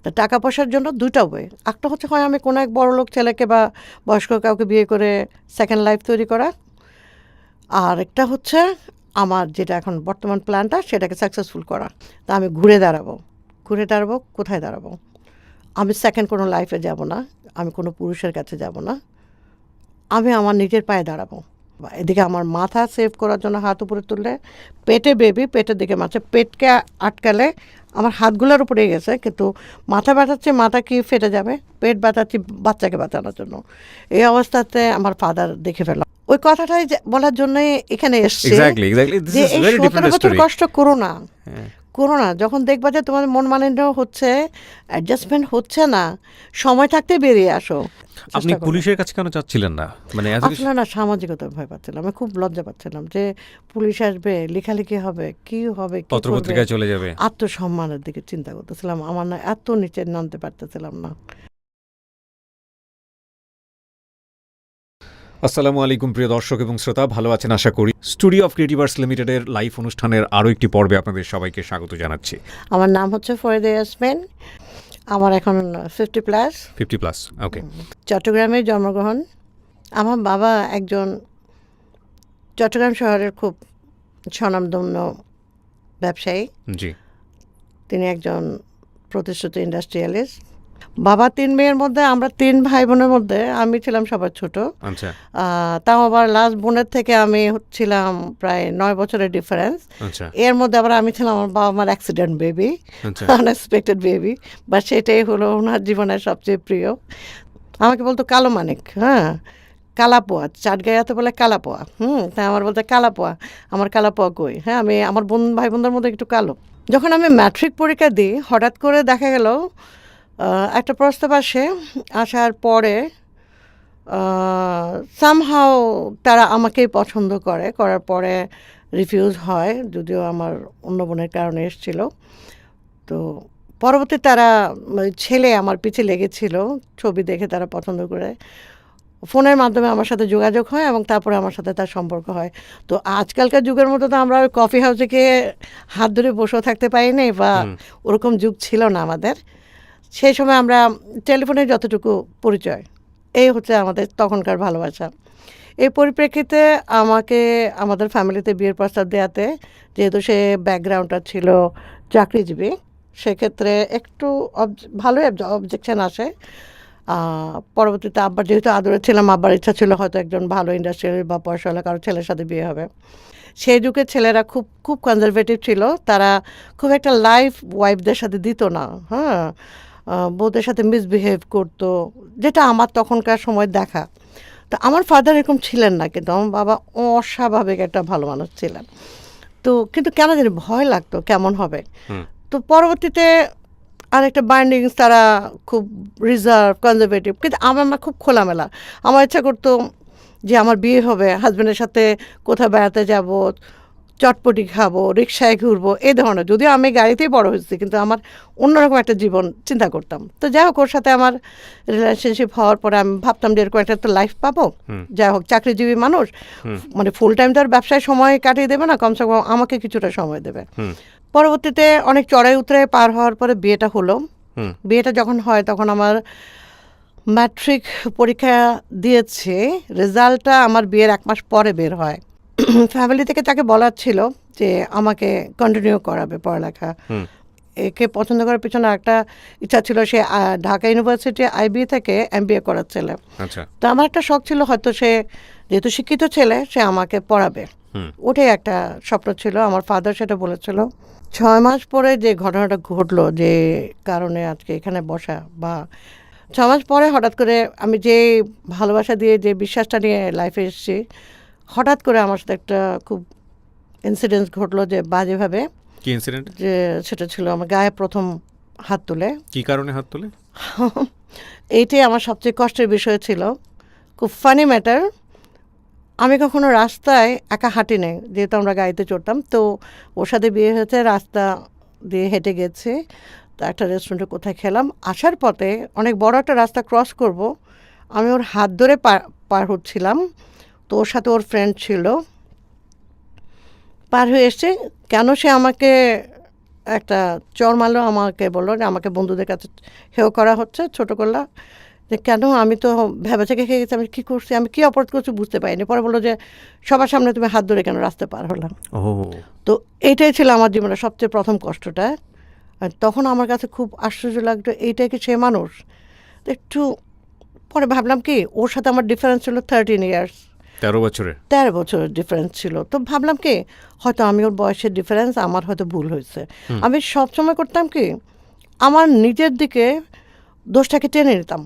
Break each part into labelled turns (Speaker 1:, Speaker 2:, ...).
Speaker 1: তা টাকা পয়সার জন্য দুইটা ওয়ে, একটা হচ্ছে হয় আমি কোনো এক বড়লোক ছেলেকে বা বয়স্ক কাউকে বিয়ে করে সেকেন্ড লাইফ তৈরি করা, আর একটা হচ্ছে আমার যেটা এখন বর্তমান প্ল্যানটা সেটাকে সাকসেসফুল করা। তা আমি ঘুরে দাঁড়াবো কোথায় দাঁড়াবো, আমি সেকেন্ড কোনো লাইফে যাব না, আমি কোনো পুরুষের কাছে যাব না, আমি আমার নিজের পায়ে দাঁড়াবো। এদিকে আমার মাথা সেভ করার জন্য হাত উপরে তুললে পেটে বেবি, পেটের দিকে মাছে, পেটকে আটকালে আমার হাতগুলোর উপরে গেছে, কিন্তু মাথা ব্যথাচ্ছে, মাথা কি ফেটে যাবে, পেট ব্যথাচ্ছি বাচ্চাকে বাঁচানোর জন্য। এই অবস্থাতে আমার ফাদার দেখে ফেললাম। ওই কথাটাই বলার জন্যই এখানে এসছে যে এই 17 বছর কষ্ট করো না, যখন দেখবা যে তোমাদের মন মালিন্য হচ্ছে, অ্যাডজাস্টমেন্ট হচ্ছে না, সময় থাকতে বেরিয়ে আসো।
Speaker 2: আপনি পুলিশের কাছে কেন চাচ্ছিলেন না? মানে
Speaker 1: আসলে না, সামাজিকতা ভয় পাচ্ছিলাম, আমি খুব লজ্জা পাচ্ছিলাম যে পুলিশ আসবে, লেখালেখি হবে, কি হবে,
Speaker 2: পত্রপত্রিকায় চলে যাবে,
Speaker 1: আত্মসম্মানের দিকে চিন্তা করতেছিলাম। আমার না এত নিচে নামতে পারতেছিলাম না।
Speaker 2: আসসালামু আলাইকুম প্রিয় দর্শক এবং শ্রোতা, ভালো আছেন আশা করি। স্টুডিও অফ ক্রিয়েটিভ আর্টস লিমিটেডের লাইভ অনুষ্ঠানের আরও একটি পর্বে আপনাদের সবাইকে স্বাগত জানাচ্ছি।
Speaker 1: আমার নাম হচ্ছে ফরিদা ইয়াসমিন, আমার এখন
Speaker 2: 50+। ওকে।
Speaker 1: চট্টগ্রামে জন্মগ্রহণ। আমার বাবা একজন চট্টগ্রাম শহরের খুব স্বনামধন্য ব্যবসায়ী,
Speaker 2: জি।
Speaker 1: তিনি একজন প্রতিষ্ঠিত ইন্ডাস্ট্রিয়ালিস্ট। বাবা 3 মেয়ের মধ্যে, আমরা 3 ভাই বোনের মধ্যে আমি ছিলাম সবার ছোট।
Speaker 2: আচ্ছা।
Speaker 1: তাও আবার লাস্ট বোনের থেকে আমি ছিলাম প্রায় 9 বছরের ডিফারেন্স।
Speaker 2: আচ্ছা।
Speaker 1: এর মধ্যে আবার আমি ছিলাম আমার বাবা মার অ্যাক্সিডেন্ট বেবি, আনএক্সপেক্টেড বেবি, বা সেটাই হলো ওনার জীবনের সবচেয়ে প্রিয়। আমাকে বলতো কালো মানিক, কালাপোয়া, চাটগাঁয়াতে বলে কালাপোয়া, তাই আমার বলতে কালাপোয়া, আমার কালাপোয়া কই, আমি আমার ভাই বোনদের মধ্যে একটু কালো। যখন আমি ম্যাট্রিক পরীক্ষা দিই, হঠাৎ করে দেখা গেল একটা প্রস্তাব আসার পরে সামহাও তারা আমাকেই পছন্দ করার পরে রিফিউজ হয়, যদিও আমার অন্য বোনের কারণে এসেছিল। তো পরবর্তী তারা ছেলে আমার পিছে লেগেছিল, ছবি দেখে তারা পছন্দ করে, ফোনের মাধ্যমে আমার সাথে যোগাযোগ হয় এবং তারপরে আমার সাথে তার সম্পর্ক হয়। তো আজকালকার যুগের মতো তো আমরা ওই কফি হাউসে গিয়ে হাত ধরে বসেও থাকতে পারিনি, বা ওরকম যুগ ছিল না আমাদের। সেই সময় আমরা টেলিফোনে যতটুকু পরিচয়, এই হচ্ছে আমাদের তখনকার ভালোবাসা। এই পরিপ্রেক্ষিতে আমাকে আমাদের ফ্যামিলিতে বিয়ের প্রস্তাব দেওয়াতে, যেহেতু সে ব্যাকগ্রাউন্ডটা ছিল চাকরিজীবী, সেক্ষেত্রে একটু ভালোই অবজেকশন আসে। পরবর্তীতে আব্বার, যেহেতু আদরে ছিলাম, আব্বার ইচ্ছা ছিল হয়তো একজন ভালো ইন্ডাস্ট্রিয়াল বা পয়সাওয়ালা কারো ছেলের সাথে বিয়ে হবে। সেই যুগের ছেলেরা খুব খুব কনজারভেটিভ ছিল, তারা খুব একটা লাইফ ওয়াইফদের সাথে দিত না, বউদের সাথে মিসবিহেভ করতো, যেটা আমার তখনকার সময় দেখা। তো আমার ফাদার এরকম ছিলেন না, কিন্তু আমার বাবা অস্বাভাবিক একটা ভালো মানুষ ছিলেন। তো কিন্তু কেন জানি ভয় লাগতো কেমন হবে। তো পরবর্তীতে আরেকটা বাইন্ডিংস, তারা খুব রিজার্ভ, কনজারভেটিভ, কিন্তু আমার মা খুব খোলামেলা। আমার ইচ্ছা করতো যে আমার বিয়ে হবে, হাজব্যান্ডের সাথে কোথাও বেড়াতে যাব, চটপটি খাবো, রিক্সায় ঘুরবো, এই ধরনের। যদিও আমি গাড়িতেই বড় হয়েছি, কিন্তু আমার অন্যরকম একটা জীবন চিন্তা করতাম। তো যাই হোক, ওর সাথে আমার রিলেশনশিপ হওয়ার পরে আমি ভাবতাম যে এরকম একটা তো লাইফ পাবো। যাই হোক, চাকরিজীবী মানুষ, মানে ফুল টাইম তো আর ব্যবসায় সময় কাটিয়ে দেবে না, কমসে কম আমাকে কিছুটা সময় দেবে। পরবর্তীতে অনেক চড়াই উতরাই পার হওয়ার পরে বিয়েটা হলো। বিয়েটা যখন হয় তখন আমার ম্যাট্রিক পরীক্ষা দিয়েছে, রেজাল্টটা আমার বিয়ের 1 মাস পরে বের হয়। ফ্যামিলি থেকে তাকে বলার ছিল যে আমাকে কন্টিনিউ করাবে পড়ালেখা। একে পছন্দ করার পিছনে একটা ইচ্ছা ছিল, সে ঢাকা ইউনিভার্সিটি আইবি থেকে MBA করার ছেলে। তো আমার একটা শখ ছিল, হয়তো সে যেহেতু শিক্ষিত ছেলে, সে আমাকে পড়াবে, ওটাই একটা স্বপ্ন ছিল। আমার ফাদার সেটা বলেছিল। 6 মাস পরে যে ঘটনাটা ঘটলো, যে কারণে আজকে এখানে বসা, বা 6 মাস পরে হঠাৎ করে আমি যে ভালোবাসা দিয়ে, যে বিশ্বাসটা নিয়ে লাইফে এসেছি, হঠাৎ করে আমার সাথে একটা খুব ইনসিডেন্টস ঘটলো, যে বাজেভাবে।
Speaker 2: কি ইনসিডেন্ট? যে
Speaker 1: সেটা ছিল আমার গায়ে প্রথম হাত তুলে।
Speaker 2: কি কারণে হাত তুলে?
Speaker 1: এইটাই আমার সবচেয়ে কষ্টের বিষয় ছিল, খুব ফানি ম্যাটার। আমি কখনো রাস্তায় একা হাঁটি নাই, যেহেতু আমরা গাড়িতে চড়তাম। তো ওর সাথে বিয়ে হয়েছে, রাস্তা দিয়ে হেঁটে গেছে, তো একটা রেস্টুরেন্টে কোথায় খেলাম, আসার পথে অনেক বড় একটা রাস্তা ক্রস করব, আমি ওর হাত ধরে পার হচ্ছিলাম। তো ওর সাথে ওর ফ্রেন্ড ছিল, পার হয়ে এসছে। কেন সে আমাকে একটা চর মারলো, আমাকে বললো যে আমাকে বন্ধুদের কাছে হেয় করা হচ্ছে, ছোট করলা, যে কেন আমি তো ভেবে থেকে খেয়ে গেছি, আমি কী করছি, আমি কী অপরাধ করছি বুঝতে পারিনি। পরে বললো যে সবার সামনে তুমি হাত ধরে কেন রাস্তায় পার হলাম।
Speaker 2: ও
Speaker 1: তো এইটাই ছিল আমার জীবনের সবচেয়ে প্রথম কষ্টটা। আর তখন আমার কাছে খুব আশ্চর্য লাগতো, এইটাই কি সে মানুষ। তো একটু পরে ভাবলাম কি, ওর সাথে আমার ডিফারেন্স ছিল 13 ইয়ার্স,
Speaker 2: 13 বছরের
Speaker 1: 13 বছরের ডিফারেন্স ছিল। তো ভাবলাম কি, হয়তো আমি ওর বয়সের ডিফারেন্স, আমার হয়তো ভুল হয়েছে। আমি সবসময় করতাম কি, আমার নিজের দিকে দোষটাকে টেনে নিতাম,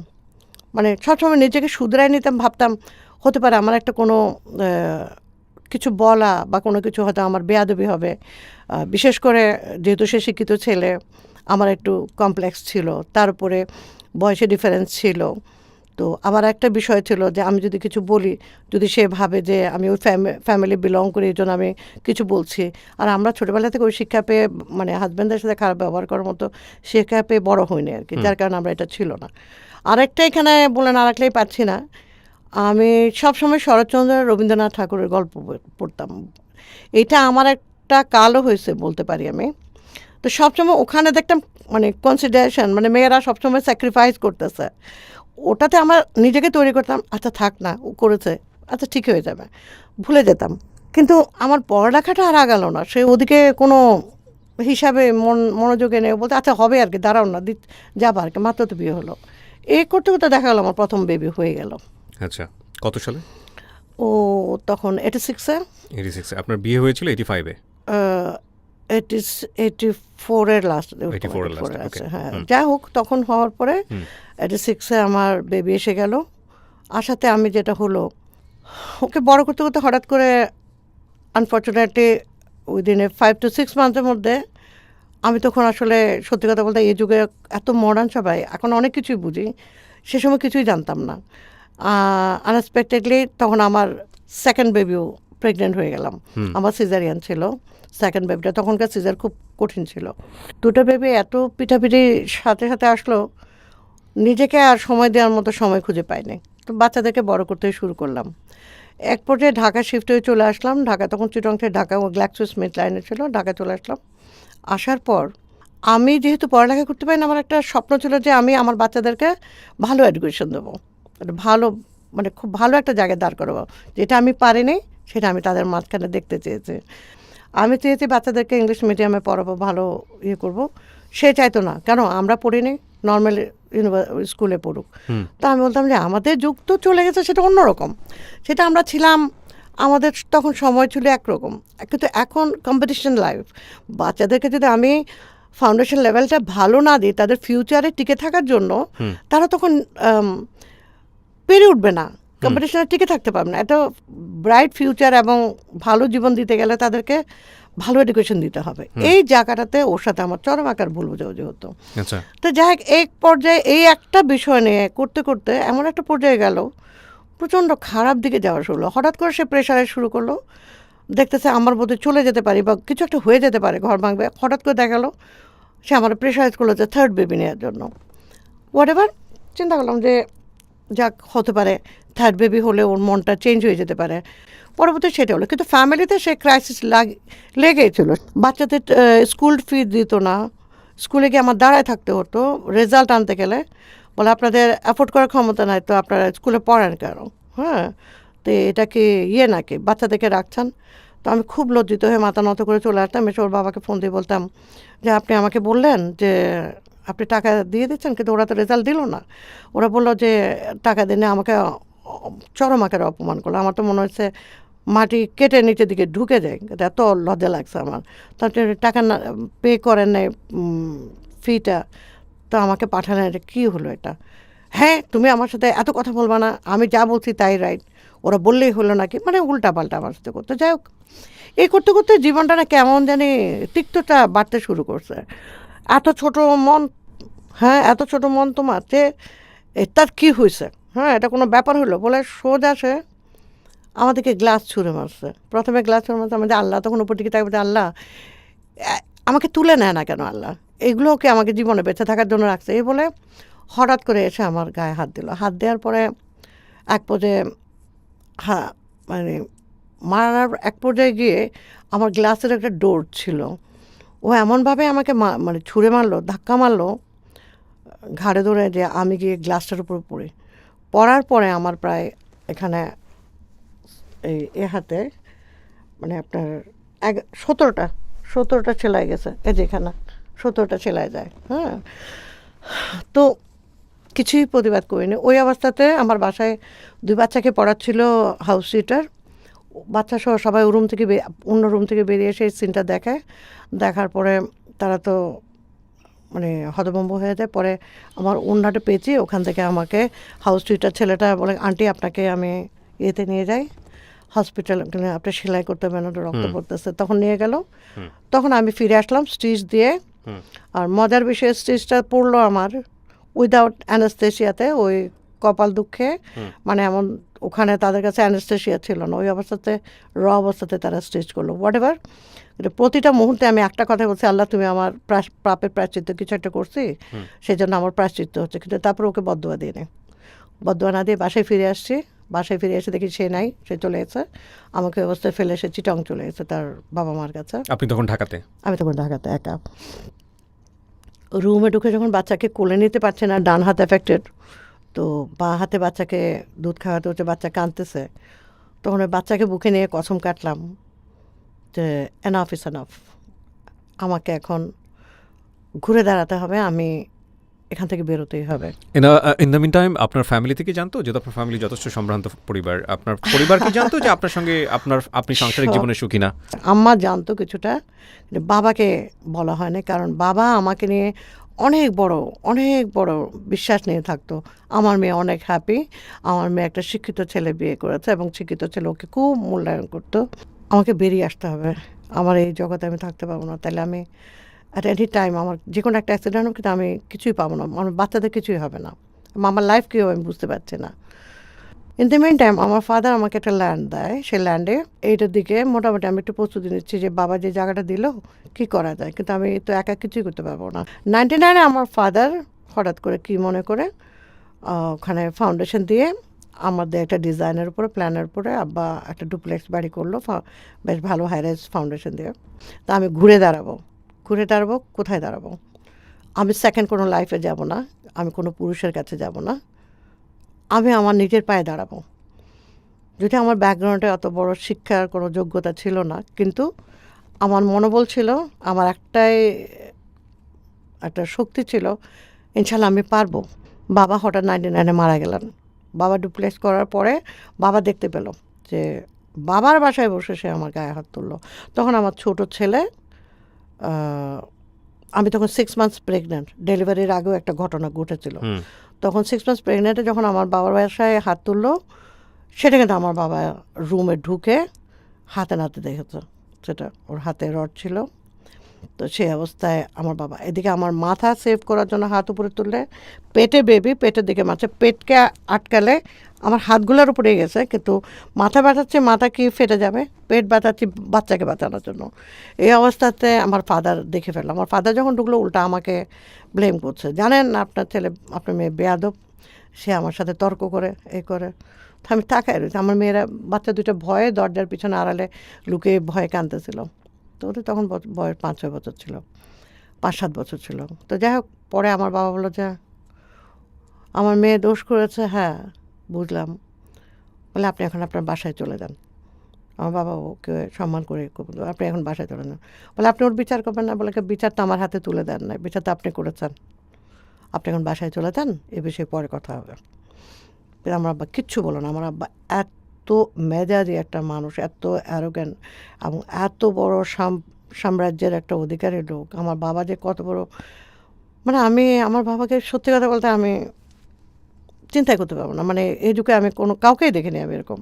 Speaker 1: মানে সবসময় নিজেকে শুধরাই নিতাম, ভাবতাম হতে পারে আমার একটা কোনো কিছু বলা বা কোনো কিছু হয়তো আমার বেয়াদবি হবে। বিশেষ করে যেহেতু সে শিক্ষিত ছেলে, আমার একটু কমপ্লেক্স ছিল, তার উপরে বয়সে ডিফারেন্স ছিল। তো আবার একটা বিষয় ছিল যে আমি যদি কিছু বলি, যদি সে ভাবে যে আমি ওই ফ্যামিলি বিলং করি, এই জন্য আমি কিছু বলছি। আর আমরা ছোটোবেলা থেকে ওই শিক্ষা পেয়ে, মানে হাজব্যান্ডের সাথে খারাপ ব্যবহার করার মতো শিক্ষা পেয়ে বড় হইনি আর কি, যার কারণে আমরা এটা ছিল না। আরেকটা এখানে বলে না রাখলেই পাচ্ছি না, আমি সবসময় শরৎচন্দ্র রবীন্দ্রনাথ ঠাকুরের গল্প পড়তাম। এটা আমার একটা কালও হয়েছে বলতে পারি আমি। তো সবসময় ওখানে দেখতাম মানে কনসিডারেশন, মানে মেয়েরা সবসময় স্যাক্রিফাইস করতেছে, ওটাতে আমার নিজেকে তৈরি করতাম, আচ্ছা থাক না, ও করেছে, আচ্ছা ঠিক হয়ে যাবে, ভুলে যেতাম। কিন্তু আমার পড়ালেখাটা আর আগালো না, সে ওদিকে কোনো হিসাবে মনোযোগে নেই, বলতে আচ্ছা হবে আর কি, দাঁড়াও না যাবো আর কি, মাত্র তো বিয়ে হলো। এই করতে করতে দেখা গেলো আমার প্রথম বেবি হয়ে গেল।
Speaker 2: আচ্ছা, কত সালে?
Speaker 1: ও তখন 86-এ।
Speaker 2: 86 আপনার বিয়ে হয়েছিল 85-এ?
Speaker 1: 84-এর লাস্ট,
Speaker 2: 84 এর লাস্টে, ওকে।
Speaker 1: আছে হ্যাঁ। যাই হোক, তখন হওয়ার পরে 86-এ আমার বেবি এসে গেল। আসাতে আমি যেটা হলো, ওকে বড় করতে করতে হঠাৎ করে আনফর্চুনেটলি উইদিন 5 to 6 মান্থের মধ্যে, আমি তখন আসলে সত্যি কথা বলতে এই যুগে এত মডার্ন সবাই, এখন অনেক কিছুই বুঝি, সে সময় কিছুই জানতাম না। আনএক্সপেক্টেডলি তখন আমার সেকেন্ড বেবিও প্রেগনেন্ট হয়ে গেলাম। আমার সিজারিয়ান ছিল সেকেন্ড বেবিটা, তখনকার সিজার খুব কঠিন ছিল। দুটো বেবি এত পিঠাপিঠি সাথে সাথে আসলো, নিজেকে আর সময় দেওয়ার মতো সময় খুঁজে পাইনি। তো বাচ্চাদেরকে বড় করতে শুরু করলাম। এক পর্যায়ে ঢাকা শিফট হয়ে চলে আসলাম। ঢাকা তখন চিটং থেকে ঢাকা গ্ল্যাক্সোস্মিথ লাইনে ছিল, ঢাকা চলে আসলাম। আসার পর আমি যেহেতু পড়ালেখা করতে পারি না, আমার একটা স্বপ্ন ছিল যে আমি আমার বাচ্চাদেরকে ভালো এডুকেশন দেবো, ভালো মানে খুব ভালো একটা জায়গায় দাঁড় করাবো। যেটা আমি পারিনি সেটা আমি তাদের মাঝখানে দেখতে চেয়েছি। আমি চেয়েছি বাচ্চাদেরকে ইংলিশ মিডিয়ামে পড়াবো, ভালো ইয়ে করবো। সে চাইতো না, কেন আমরা পড়িনি, নর্মাল স্কুলে পড়ুক। তো আমি বলতাম যে আমাদের যুগ তো চলে গেছে, সেটা অন্যরকম, সেটা আমরা ছিলাম, আমাদের তখন সময় ছিল একরকম। কিন্তু এখন কম্পিটিশন লাইফ, বাচ্চাদেরকে যদি আমি ফাউন্ডেশন লেভেলটা ভালো না দিই, তাদের ফিউচারে টিকে থাকার জন্য, তারা তখন পেরে উঠবে না, কম্পিটিশনে টিকে থাকতে পারবে না। এত ব্রাইট ফিউচার এবং ভালো জীবন দিতে গেলে তাদেরকে ভালো এডুকেশন দিতে হবে। এই জায়গাটাতে ওর সাথে আমার চরম আকার ভুল বোঝাবুঝি হতো। তো যাই হোক, এক পর্যায়ে এই একটা বিষয় নিয়ে করতে করতে এমন একটা পর্যায়ে গেল, প্রচণ্ড খারাপ দিকে যাওয়া শুরু হলো। হঠাৎ করে সে প্রেশারে শুরু করলো, দেখতেছে আমার বোধহয় চলে যেতে পারি বা কিছু একটা হয়ে যেতে পারে, ঘর ভাঙবে। হঠাৎ করে দেখা গেলো সে আমার প্রেশারাইজ করলো যে থার্ড বেবি নেওয়ার জন্য। হোয়াট এভার, চিন্তা করলাম যে যাক, হতে পারে থার্ড বেবি হলে ওর মনটা চেঞ্জ হয়ে যেতে পারে। পরবর্তী সেটা হলো, কিন্তু ফ্যামিলিতে সে ক্রাইসিস লেগেছিল। বাচ্চাদের স্কুল ফি দিত না, স্কুলে গিয়ে আমার দাঁড়ায় থাকতে হতো রেজাল্ট আনতে গেলে। বলে আপনাদের অ্যাফোর্ড করার ক্ষমতা নাই তো আপনারা স্কুলে পড়েন কেন? হ্যাঁ, তো এটা কি ইয়ে নাকি, বাচ্চাদেরকে রাখছেন? তো আমি খুব লজ্জিত হয়ে মাথা নত করে চলে আসতাম। এসে ওর বাবাকে ফোন দিয়ে বলতাম যে আপনি আমাকে বললেন যে আপনি টাকা দিয়ে দিচ্ছেন, কিন্তু ওরা তো রেজাল্ট দিল না। ওরা বললো যে টাকা দিনে, আমাকে চরম আকারে অপমান করলো। আমার তো মনে হচ্ছে মাটি কেটে নিচের দিকে ঢুকে যায়, এত লজ্জা লাগছে আমার। তো আপনি টাকা না পে করেন নাই ফিটা, তো আমাকে পাঠালেন, এটা কী হলো এটা? হ্যাঁ, তুমি আমার সাথে এত কথা বলবা না, আমি যা বলছি তাই রাইট, ওরা বললেই হলো নাকি, মানে উল্টা পাল্টা আমার সাথে করতে। যাই হোক, এই করতে করতে জীবনটা না কেমন জানি তিক্তটা বাড়তে শুরু করছে। এত ছোট মন, হ্যাঁ এত ছোট মন তোমার, যে তার কী হয়েছে, হ্যাঁ এটা কোনো ব্যাপার হলো বলে সোজা সে আমাদেরকে গ্লাস ছুঁড়ে মারছে। প্রথমে গ্লাস ছুঁড়ে মারছে, আমাদের আল্লাহ তখন উপর দিকে তাকে, আল্লাহ আমাকে তুলে নেয় না কেন, আল্লাহ এগুলোকে আমাকে জীবনে বেঁচে থাকার জন্য রাখছে, এই বলে হঠাৎ করে এসে আমার গায়ে হাত দিল। হাত দেওয়ার পরে এক পর্যায়ে, হ্যাঁ মানে মারার এক পর্যায়ে গিয়ে আমার গ্লাসের একটা ডোর ছিল, ও এমনভাবে আমাকে মানে ছুঁড়ে মারলো, ধাক্কা মারলো ঘাড়ে ধরে, যে আমি গিয়ে গ্লাসটার উপর পড়ার পরে আমার প্রায় এখানে এই হাতে মানে আপনার 17টা সেলাই গেছে, এই যে এখানে 17টা সেলাই যায়। হ্যাঁ, তো কিছুই প্রতিবাদ করিনি। ওই অবস্থাতে আমার বাসায় 2 বাচ্চাকে পড়াচ্ছিল হাউস সিটার। বাচ্চা সহ সবাই রুম থেকে অন্য রুম থেকে বেরিয়ে এসে এই সিনটা দেখার পরে তারা তো মানে হতভম্ব হয়ে যায়। পরে আমার ওড়নাটা পেঁচিয়ে ওখান থেকে আমাকে হাউস সুইটার ছেলেটা বলে, আন্টি আপনাকে আমি ইয়েতে নিয়ে যাই হসপিটাল, আপনার সেলাই করতে হবে না, রক্ত পড়তেছে। তখন নিয়ে গেল। তখন আমি ফিরে আসলাম স্টিচ দিয়ে। আর মজার বিষয়ে স্টিচটা পড়লো আমার উইদাউট অ্যানাস্থেশিয়াতে, ওই কপাল দুঃখে, মানে এমন ওখানে তাদের কাছে অ্যানাস্থেশিয়া ছিল না, ওই অবস্থাতে অবস্থাতে তারা স্টিচ করলো। হোয়াট এভার, প্রতিটা মুহূর্তে আমি একটা কথা বলছি, আল্লাহ তুমি আমার পাপের প্রায়শ্চিত্ত কিছু একটা করছি, সেই জন্য আমার প্রায়শ্চিত্ত হচ্ছে। কিন্তু তারপরে ওকে বদদোয়া দিয়ে নেই, বদদোয়া না দিয়ে বাসায় ফিরে আসছি। বাসায় ফিরে এসে দেখি সে নাই, সে চলে গেছে। আমাকে অবস্থায় ফেলে এসে চিটং চলে গেছে তার বাবা মার কাছে।
Speaker 2: আপনি তখন ঢাকাতে?
Speaker 1: আমি তখন ঢাকাতে একা। রুমে ঢুকে যখন বাচ্চাকে কোলে নিতে পারছে না, ডান হাত এফেক্টেড, তো বাঁ হাতে বাচ্চাকে দুধ খাওয়াতে হচ্ছে, বাচ্চা কাঁদতেছে, তখন ওই বাচ্চাকে বুকে নিয়ে কসম কাটলাম যে এনাফ ইস এনাফ, আমাকে এখন ঘুরে দাঁড়াতে হবে, আমি এখান থেকে বেরোতেই হবে।
Speaker 2: ইন দ্য মিন টাইম আপনার ফ্যামিলি থেকে জানতো, যেহেতু আপনার ফ্যামিলি যথেষ্ট সম্ভ্রান্ত পরিবার, আপনার পরিবার কি জানতো যে আপনার সঙ্গে আপনি সাংসারিক জীবনে সুখী না?
Speaker 1: আম্মা জানতো কিছুটা, বাবাকে বলা হয়নি, কারণ বাবা আমাকে নিয়ে অনেক বড় বিশ্বাস নিয়ে থাকতো। আমার মেয়ে অনেক হ্যাপি, আমার মেয়ে একটা শিক্ষিত ছেলে বিয়ে করেছে এবং শিক্ষিত ছেলে ওকে খুব মূল্যায়ন করতো। আমাকে বেরিয়ে আসতে হবে, আমার এই জগতে আমি থাকতে পারবো না, তাহলে আমি অ্যাট এনি টাইম আমার যে কোনো একটা অ্যাক্সিডেন্ট হবে, কিন্তু আমি কিছুই পাবো না, আমার বাচ্চাদের কিছুই হবে না, আমার লাইফ কেউ আমি বুঝতে পারছি না। ইন দ্য মেন টাইম আমার ফাদার আমাকে একটা ল্যান্ড দেয়, সেই ল্যান্ডে এইটার দিকে মোটামুটি আমি একটু প্রস্তুতি নিচ্ছি যে বাবা যে জায়গাটা দিল কী করা যায়, কিন্তু আমি তো একা কিছুই করতে পারবো না। 99-এ আমার ফাদার হঠাৎ করে কি মনে করে ওখানে ফাউন্ডেশন দিয়ে আমাদের একটা ডিজাইনের উপরে, প্ল্যানের উপরে আব্বা একটা ডুপ্লেক্স বাড়ি করলো, বেশ ভালো হাইরাইজ ফাউন্ডেশন দিয়ে। তা আমি ঘুরে দাঁড়াবো, কোথায় দাঁড়াবো? আমি সেকেন্ড কোনো লাইফে যাব না, আমি কোনো পুরুষের কাছে যাব না, আমি আমার নিজের পায়ে দাঁড়াবো। যদি আমার ব্যাকগ্রাউন্ডে অত বড় শিক্ষার কোনো যোগ্যতা ছিল না, কিন্তু আমার মনোবল ছিল, আমার একটা শক্তি ছিল, ইনশাল্লাহ আমি পারবো। বাবা হঠাৎ 99-এ মারা গেলেন। বাবা ডুপ্লেক্স করার পরে বাবা দেখতে পেল যে বাবার বাসায় বসে সে আমার গায়ে হাত তুললো। তখন আমার ছোট ছেলে, আমি তখন 6 মান্থস প্রেগনেন্ট, ডেলিভারির আগেও একটা ঘটনা ঘটেছিল। তখন 6 মান্থস প্রেগনেন্টে যখন আমার বাবার বাসায় হাত তুললো, সেটা কিন্তু আমার বাবা রুমে ঢুকে হাতে নাতে দেখেছে, সেটা ওর হাতে রড ছিল। তো সেই অবস্থায় আমার বাবা এদিকে আমার মাথা সেভ করার জন্য হাত উপরে তুললে, পেটে বেবি, পেটের দিকে মারছে, পেটকে আটকালে আমার হাতগুলোর উপরে গেছে, কিন্তু মাথা বাঁচাচ্ছে, মাথা কি ফেটে যাবে, পেট বাঁচাচ্ছি বাচ্চাকে বাঁচানোর জন্য। এই অবস্থাতে আমার ফাদার দেখে ফেললো। আমার ফাদার যখন ঢুকলো উল্টা আমাকে ব্লেম করছে, জানেন আপনার ছেলে, আপনার মেয়ে বেয়াদব, সে আমার সাথে তর্ক করে এই করে। আমি তাকায় রয়েছি, আমার মেয়েরা বাচ্চা দুটো ভয়ে দরজার পিছনে আড়ালে লুকিয়ে ভয়ে কাঁদতেছিল। তো ওদের তখন বয়স 5-6 বছর ছিল, 5-7 বছর ছিল। তো যাই হোক, পরে আমার বাবা বললো যে আমার মেয়ে দোষ করেছে, হ্যাঁ বুঝলাম, বলে আপনি এখন আপনার বাসায় চলে যান। আমার বাবা ওকে সম্মান করে আপনি এখন বাসায় চলে যান। বলে আপনি ওর বিচার করবেন না? বলে বিচার তো আমার হাতে তুলে দেন না, বিচার তো আপনি করেছেন, আপনি এখন বাসায় চলে যান, এ বিষয়ে পরে কথা হবে। আমার আব্বা কিচ্ছু বলো না। আমার আব্বা এত মেজাজি একটা মানুষ, এত অ্যারোগ্যান্ট এবং এত বড় সাম্রাজ্যের একটা অধিকারী লোক। আমার বাবা যে কত বড়, মানে আমি আমার বাবাকে সত্যি কথা বলতে আমি চিন্তাই করতে পারবো না, মানে এই যুগে আমি কোনো কাউকেই দেখিনি আমি এরকম।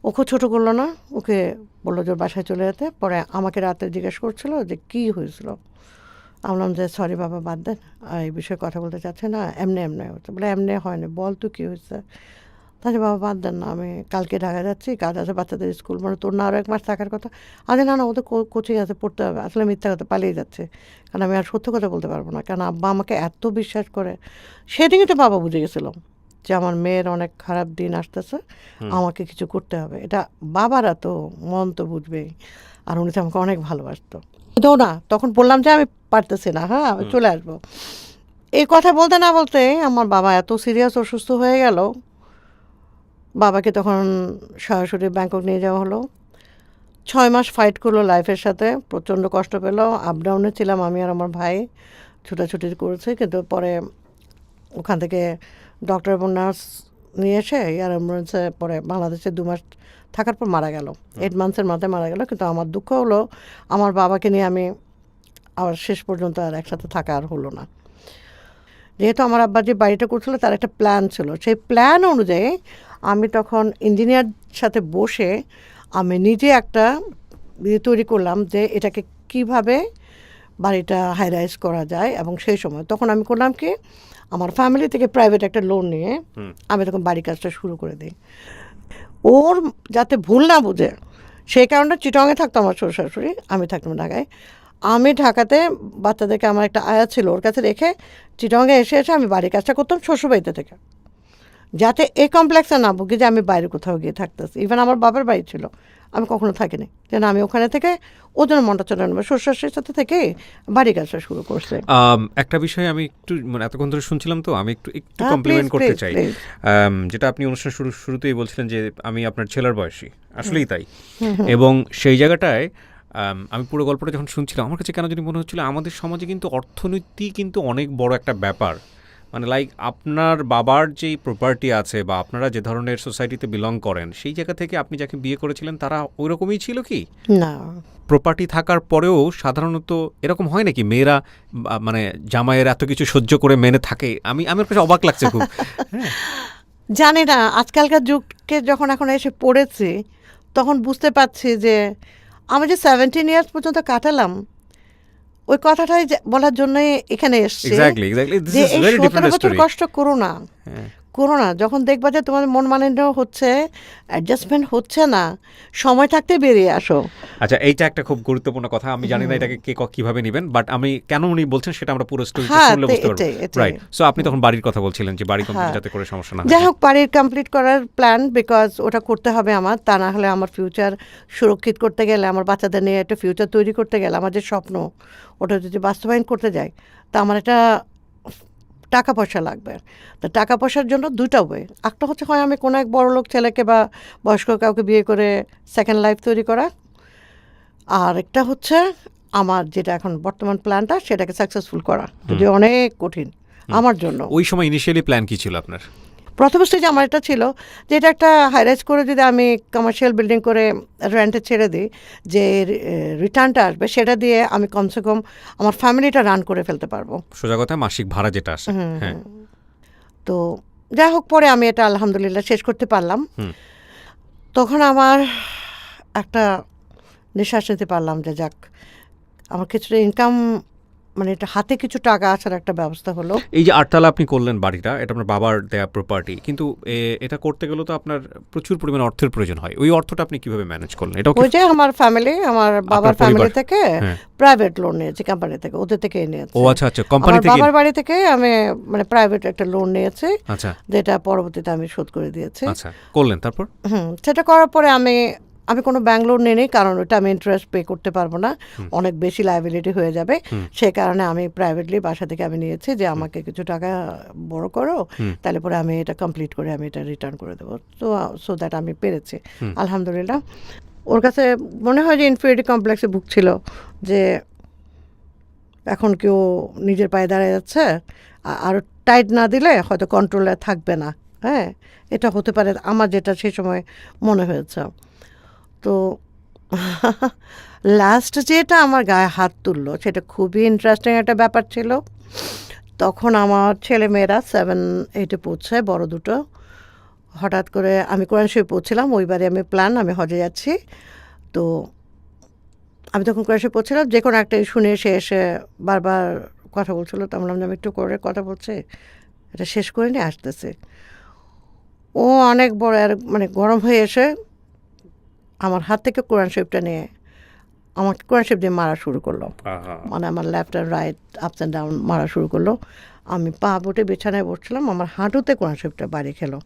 Speaker 1: ওকে ছোটো করলো না, ওকে বললো যে ওর বাসায় চলে যেতে। পরে আমাকে রাতে জিজ্ঞেস করছিল যে কী হয়েছিল। আমি বললাম যে সরি বাবা, বাদ দেন, আর এই বিষয়ে কথা বলতে চাচ্ছে না, এমনি হচ্ছে। বলে এমনি হয়নি, বল তো কী হয়েছে। তাহলে বাবা বাদ দেন না, আমি কালকে ঢাকা যাচ্ছি, কাজ আছে বাচ্চাদের স্কুল, মানে তোর না আরও 1 মাস থাকার কথা। আরে না ওদের কোচিং আছে, পড়তে হবে। আসলে মিথ্যা কথা, পালিয়ে যাচ্ছে, কারণ আমি আর সত্য কথা বলতে পারবো না, কারণ আব্বা আমাকে এত বিশ্বাস করে। সেদিনই তো বাবা বুঝে গেছিল যে আমার মেয়ের অনেক খারাপ দিন আসতেছে, আমাকে কিছু করতে হবে। এটা বাবারা তো মন তো বুঝবেই, আর উনি তো আমাকে অনেক ভালোবাসতো। তো না, তখন বললাম যে আমি পারতেছি না, হ্যাঁ আমি চলে আসবো। এই কথা বলতে না বলতে আমার বাবা এত সিরিয়াস অসুস্থ হয়ে গেল, বাবাকে তখন সরাসরি ব্যাংকক নিয়ে যাওয়া হলো। 6 মাস ফাইট করলো লাইফের সাথে, প্রচণ্ড কষ্ট পেলো। আপ ডাউনে ছিলাম আমি আর আমার ভাই, ছুটাছুটি করেছে, কিন্তু পরে ওখান থেকে ডক্টর এবং নার্স নিয়ে এসে এয়ার অ্যাম্বুলেন্সে পরে বাংলাদেশে 2 মাস থাকার পর মারা গেল। 8 মান্থসের মাথায় মারা গেল। কিন্তু আমার দুঃখ হলো আমার বাবাকে নিয়ে আমি আবার শেষ পর্যন্ত আর একসাথে থাকা আর হলো না। যেহেতু আমার আব্বা যে বাড়িটা করছিল তার একটা প্ল্যান ছিল, সেই প্ল্যান অনুযায়ী আমি তখন ইঞ্জিনিয়ার সাথে বসে আমি নিজে একটা তৈরি করলাম যে এটাকে কিভাবে বাড়িটা হাই রাইজ করা যায়। এবং সেই সময় তখন আমি করলাম কি, আমার ফ্যামিলি থেকে প্রাইভেট একটা লোন নিয়ে আমি তখন বাড়ির কাজটা শুরু করে দিই। ওর যাতে ভুল না বুঝে সেই কারণে চিটংয়ে থাকতো আমার শ্বশুর শাশুড়ি, আমি থাকতাম ঢাকায়। আমি ঢাকাতে বাচ্চাদেরকে আমার একটা আয়া ছিল ওর কাছে রেখে চিটংয়ে এসে আমি বাড়ির কাজটা করতাম শ্বশুরবাড়িতে থেকে, যাতে এই কমপ্লেক্সে না ভুগি যে আমি বাইরে কোথাও গিয়ে থাকতেছি। ইভেন আমার বাবার বাড়ি ছিল, আমি কখনো থাকিনি, যেন আমি ওখানে থেকে ওদের মনটা চলে নেবো, শ্বশুরের সাথে থেকে বাড়ি কাজটা শুরু করছে।
Speaker 2: একটা বিষয় আমি একটু মানে এতক্ষণ ধরে শুনছিলাম, তো আমি একটু
Speaker 1: হ্যাঁ,
Speaker 2: কমপ্লিমেন্ট
Speaker 1: please,
Speaker 2: করতে
Speaker 1: please,
Speaker 2: চাই।
Speaker 1: please.
Speaker 2: যেটা আপনি অনুষ্ঠান শুরুতেই বলছিলেন যে আমি আপনার ছেলের বয়সী, আসলেই তাই। এবং সেই জায়গাটায় আমি পুরো গল্পটা যখন শুনছিলাম আমার কাছে কেন জানি মনে হচ্ছিল আমাদের সমাজে কিন্তু অর্থনীতি কিন্তু অনেক বড় একটা ব্যাপার। মানে লাইক আপনার বাবার যেই প্রপার্টি আছে বা আপনারা যে ধরনের সোসাইটিতে বিলং করেন, সেই জায়গা থেকে আপনি যাকে বিয়ে করেছিলেন তারা ওই রকমই ছিল কি?
Speaker 1: না,
Speaker 2: প্রপার্টি থাকার পরেও সাধারণত এরকম হয় নাকি মেয়েরা মানে জামাইয়ের এত কিছু সহ্য করে মেনে থাকে? আমার কাছে অবাক লাগছে খুব।
Speaker 1: জানি না, আজকালকার যুগকে যখন এখন এসে পড়েছি তখন বুঝতে পারছি যে আমি যে 17 ইয়ার্স পর্যন্ত কাটালাম ওই কথাটাই বলার জন্যই এখানে এসছি
Speaker 2: এক্স্যাক্টলি দিস
Speaker 1: যে
Speaker 2: ইজ
Speaker 1: এই
Speaker 2: ভেরি
Speaker 1: 17
Speaker 2: ডিফারেন্ট
Speaker 1: বছর
Speaker 2: স্টোরি।
Speaker 1: কষ্ট করো না, করো না। যখন দেখবা যে তোমার মন মালিন্য হচ্ছে, অ্যাডজাস্টমেন্ট হচ্ছে না, সময় থাকতে বেরিয়ে আসো।
Speaker 2: আচ্ছা, এইটা একটা খুব গুরুত্বপূর্ণ কথা। আমি জানি না এটাকে কে কিভাবে নেবেন, বাট আমি কেন উনি বলছেন সেটা আমরা পুরো স্টোরিটা
Speaker 1: হ্যাঁ,
Speaker 2: শুনলে বুঝতে পারবো।
Speaker 1: এটাই।
Speaker 2: রাইট। সো আপনি তখন বাড়ির কথা বলছিলেন যে বাড়ি কমপ্লিট
Speaker 1: হ্যাঁ,
Speaker 2: যাতে করে সমস্যা না
Speaker 1: যাই
Speaker 2: হয়।
Speaker 1: হোক বাড়ির কমপ্লিট করার প্ল্যান, বিকজ ওটা করতে হবে আমার, তা না হলে আমার ফিউচার সুরক্ষিত করতে গেলে, আমার বাচ্চাদের নিয়ে একটা ফিউচার তৈরি করতে গেলে, আমার যে স্বপ্ন ওটা যদি বাস্তবায়ন করতে যাই তা আমার একটা টাকা পয়সা লাগবে। তো টাকা পয়সার জন্য দুইটা ওয়ে, একটা হচ্ছে হয় আমি কোনো এক বড়লোক ছেলেকে বা বয়স্ক কাউকে বিয়ে করে সেকেন্ড লাইফ তৈরি করা, আর একটা হচ্ছে আমার যেটা এখন বর্তমান প্ল্যানটা সেটাকে সাকসেসফুল করা, যদি অনেক কঠিন আমার জন্য।
Speaker 2: ওই সময় ইনিশিয়ালি প্ল্যান কি ছিল আপনার?
Speaker 1: প্রথম স্টেজে আমার এটা ছিল যে এটা একটা হাইরাইজ করে যদি আমি কমার্শিয়াল বিল্ডিং করে রেন্টে ছেড়ে দিই, যে রিটার্নটা আসবে সেটা দিয়ে আমি কমসে কম আমার ফ্যামিলিটা রান করে ফেলতে পারবো।
Speaker 2: সোজা কথা মাসিক ভাড়া যেটা আসে। হ্যাঁ।
Speaker 1: তো যাই হোক পরে আমি এটা আলহামদুলিল্লাহ শেষ করতে পারলাম। তখন আমার একটা নিঃশ্বাস নিতে পারলাম যে যাক আমার কিছুটা ইনকাম, মানে এটা হাতে কিছু টাকা আসার একটা ব্যবস্থা হলো।
Speaker 2: এই যে 8 তলা আপনি করলেন বাড়িটা, এটা আপনার বাবার দেয়া প্রপার্টি, কিন্তু এটা করতে গেলে তো আপনার প্রচুর পরিমাণ অর্থের প্রয়োজন হয়। ওই অর্থটা আপনি কিভাবে ম্যানেজ করলেন? এটা
Speaker 1: ওই যে আমার ফ্যামিলি, আমার বাবার ফ্যামিলি থেকে
Speaker 2: হ্যাঁ।
Speaker 1: প্রাইভেট লোন নিয়েছি, কোম্পানি থেকে, ওদের থেকে নিয়েছি।
Speaker 2: ও আচ্ছা, কোম্পানি
Speaker 1: আমার
Speaker 2: থেকে?
Speaker 1: বাবার বাড়ি থেকে আমি মানে প্রাইভেট একটা লোন নিয়েছি,
Speaker 2: আচ্ছা
Speaker 1: যেটা পরবর্তীতে আমি শোধ করে দিয়েছি।
Speaker 2: আচ্ছা, করলেন তারপর?
Speaker 1: সেটা করার পরে আমি কোনো ব্যাংক লোন নিই, কারণ ওটা আমি ইন্টারেস্ট পে করতে পারবো না, অনেক বেশি লায়াবিলিটি হয়ে যাবে। সেই কারণে আমি প্রাইভেটলি বাসা থেকে আমি নিয়েছি যে আমাকে কিছু টাকা বড় করো, তাহলে পরে আমি এটা কমপ্লিট করে আমি এটা রিটার্ন করে দেবো। তো সো দ্যাট আমি পেরেছি আলহামদুলিল্লাহ। ওর কাছে মনে হয় যে ইনফিরিটি কমপ্লেক্সে ভুগছিল, যে এখন কেউ নিজের পায়ে দাঁড়িয়ে যাচ্ছে, আরও টাইট না দিলে হয়তো কন্ট্রোলে থাকবে না। হ্যাঁ, এটা হতে পারে, আমার যেটা সেই সময় মনে হয়েছে। তো লাস্ট যেটা আমার গায়ে হাত তুললো সেটা খুবই ইন্টারেস্টিং একটা ব্যাপার ছিল। তখন আমার ছেলে মেয়েরা 7-8-এ পড়ছে, বড় দুটো। হঠাৎ করে আমি কোরআন শরীফ পড়ছিলাম, ওইবারে আমি প্ল্যান আমি হজে যাচ্ছি। তো আমি তখন কোরআন শরীফ পড়ছিলাম, যে কোনো একটা শুনে এসে বারবার কথা বলছিল। তো বললাম যে আমি একটু করে কথা বলছি, এটা শেষ করে নিয়ে আসতেছে। ও অনেক বড় মানে গরম হয়ে এসে আমার হাত থেকে কোরআন শরীফটা নিয়ে আমাকে কোরআন শরীফ দিয়ে মারা শুরু করলো। মানে আমার left and right, ups and down মারা শুরু করলো। আমি পা বটে বিছানায় বসছিলাম, আমার হাঁটুতে কোরআন শরীফটা বাড়ি খেলো।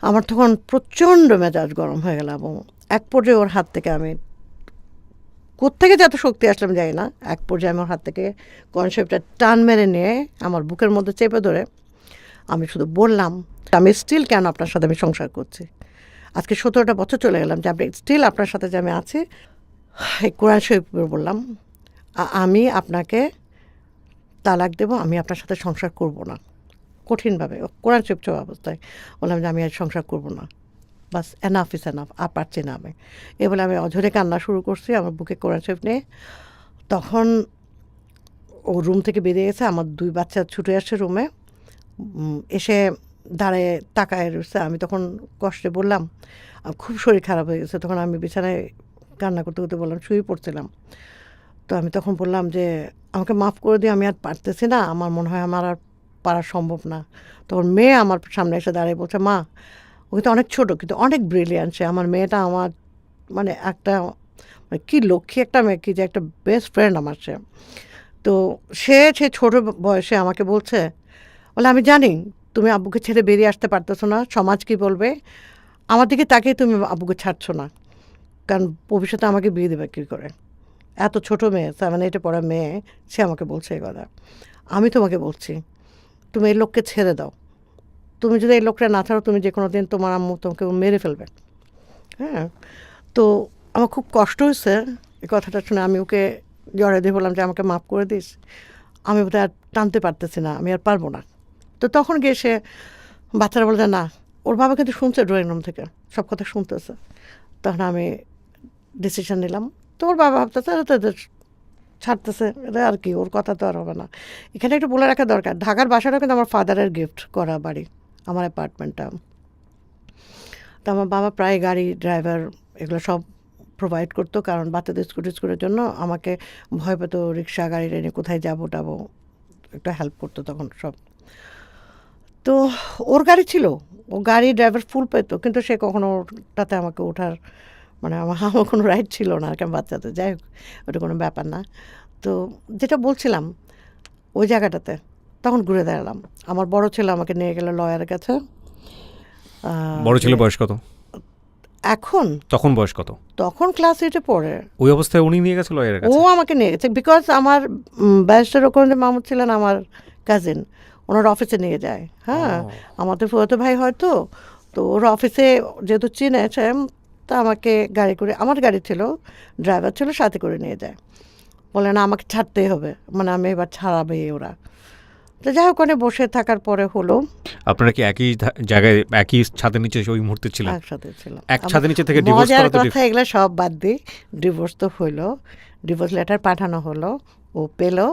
Speaker 1: আমার তখন প্রচণ্ড মেজাজ গরম হয়ে গেল এবং এক পর্যায়ে ওর হাত থেকে আমি কোত্থেকে যত শক্তি আসলাম যাই না, এক পর্যায়ে আমার হাত থেকে কনসেপ্টটা টান মেরে নিয়ে আমার বুকের মধ্যে চেপে ধরে আমি শুধু বললাম, আমি স্টিল কেন আপনার সাথে আমি সংসার করছি, আজকে 17টা বছর চলে গেলাম যে আপনি স্টিল আপনার সাথে যে আমি আছি। এই কোরআন শরীফ বললাম, আমি আপনাকে তালাক দেব, আমি আপনার সাথে সংসার করব না, কঠিনভাবে কোরআন শরীফ ছোঁয়া অবস্থায় বললাম যে আমি আর সংসার করব না, বাস এনাফ ইস এনাফ, আর পারছি না আমি। এ বলে আমি অঝরে কান্না শুরু করছি আমার বুকে কোরআন শরীফ নিয়ে। তখন ও রুম থেকে বেরিয়ে গেছে, আমার 2 বাচ্চা ছুটে আসছে রুমে, এসে দাঁড়ায় তাকায় রয়েছে। আমি তখন কষ্টে বললাম, খুব শরীর খারাপ হয়ে গেছে, তখন আমি বিছানায় কান্না করতে করতে বললাম, শুয়ে পড়ছিলাম। তো আমি তখন বললাম যে আমাকে মাফ করে দিয়ে, আমি আর পারতেছি না, আমার মনে হয় আমার আর পারা সম্ভব না। তখন মেয়ে আমার সামনে এসে দাঁড়িয়ে বলছে, মা ও কিন্তু অনেক ছোটো কিন্তু অনেক ব্রিলিয়ান্ট, সে আমার মেয়েটা আমার মানে একটা মানে কী লক্ষ্মী একটা মেয়ে, কি যে একটা বেস্ট ফ্রেন্ড আমার সে। তো সে ছোটো বয়সে আমাকে বলছে, বলে আমি জানি তুমি আব্বুকে ছেড়ে বেরিয়ে আসতে পারতেছো না, সমাজ কী বলবে, আমার দিকে তাকিয়ে তুমি আব্বুকে ছাড়ছো না, কারণ ভবিষ্যতে আমাকে বিয়ে দেবে কী করে। এত ছোটো মেয়ে, 7, 8 পড়া মেয়ে, সে আমাকে বলছে এই কথা। আমি তোমাকে বলছি, তুমি এই লোককে ছেড়ে দাও, তুমি যদি এই লোকটা না ছাড়ো, তুমি যে কোনো দিন তোমার আম্মু তোমাকে মেরে ফেলবে। হ্যাঁ, তো আমার খুব কষ্ট হয়েছে এই কথাটা শুনে। আমি ওকে জড়াই দিয়ে বললাম যে আমাকে মাফ করে দিস, আমি বোধহয় আর টানতে পারতেছি না, আমি আর পারবো না। তো তখন গিয়ে সে বাচ্চারা বলছে না, ওর বাবা কিন্তু শুনছে ড্রয়িং রুম থেকে সব কথা শুনতেছে। তখন আমি ডিসিশন নিলাম। তো ওর বাবা ভাবতেছে তাদের ছাড়তেছে, এটা আর কি, ওর কথা তো আর হবে না। এখানে একটু বলে রাখা দরকার, ঢাকার বাসাটাও কিন্তু আমার ফাদারের গিফট করা বাড়ি, আমার অ্যাপার্টমেন্টটা। তো আমার বাবা প্রায় গাড়ি ড্রাইভার এগুলো সব প্রোভাইড করতো, কারণ বাচ্চাদের স্কুলের জন্য আমাকে ভয় পেতো, রিক্সা গাড়ি নিয়ে কোথায় যাবো টাবো, একটু হেল্প করতো তখন সব। তো ওর গাড়ি ছিল, ও গাড়ি ড্রাইভার ফুল পেতো, কিন্তু সে কখনো ওটাতে আমাকে ওঠার মানে আমার কোনো রাইট ছিল না আর কি, বাচ্চাতে। যাই হোক, ওটা কোনো ব্যাপার না। তো যেটা বলছিলাম, ওই জায়গাটাতে তখন ঘুরে দাঁড়ালাম। আমার বড় ছেলে আমাকে নিয়ে গেল লয়ারের কাছে।
Speaker 2: বড় ছেলে বয়স কত
Speaker 1: এখন?
Speaker 2: তখন বয়স কত?
Speaker 1: তখন ক্লাস 8-এ পড়ে।
Speaker 2: ওই অবস্থায় উনি নিয়ে গেছে লয়ারের
Speaker 1: ও
Speaker 2: কাছে?
Speaker 1: আমাকে নিয়ে গেছে, বিকজ আমার ব্যারিস্টার ওখানে মামুদ ছিলেন আমার কাজিন, ওনার অফিসে নিয়ে যায়। হ্যাঁ, আমাদের ফুয়াতো ভাই হয়তো, তো ওর অফিসে যেহেতু চিনেছে, তা আমাকে গাড়ি করে, আমার গাড়ি ছিল, ড্রাইভার ছিল, সাথে করে নিয়ে যায়। বলে না আমাকে ছাড়তেই হবে, মানে আমি এবার ছাড়াবে ওরা। তো যাই হোক, ওখানে বসে থাকার পরে হলো।
Speaker 2: আপনারা কি একই জায়গায় একই ছাদের নিচে ওই মুহূর্তে ছিলেন?
Speaker 1: একসাথে ছিলাম।
Speaker 2: এক ছাদের নিচে থেকে ডিভোর্স
Speaker 1: মজার
Speaker 2: করা তো
Speaker 1: কথা এগুলো সব বাদ দিই, ডিভোর্স তো হইলো, ডিভোর্স লেটার পাঠানো হলো, ও পেলো,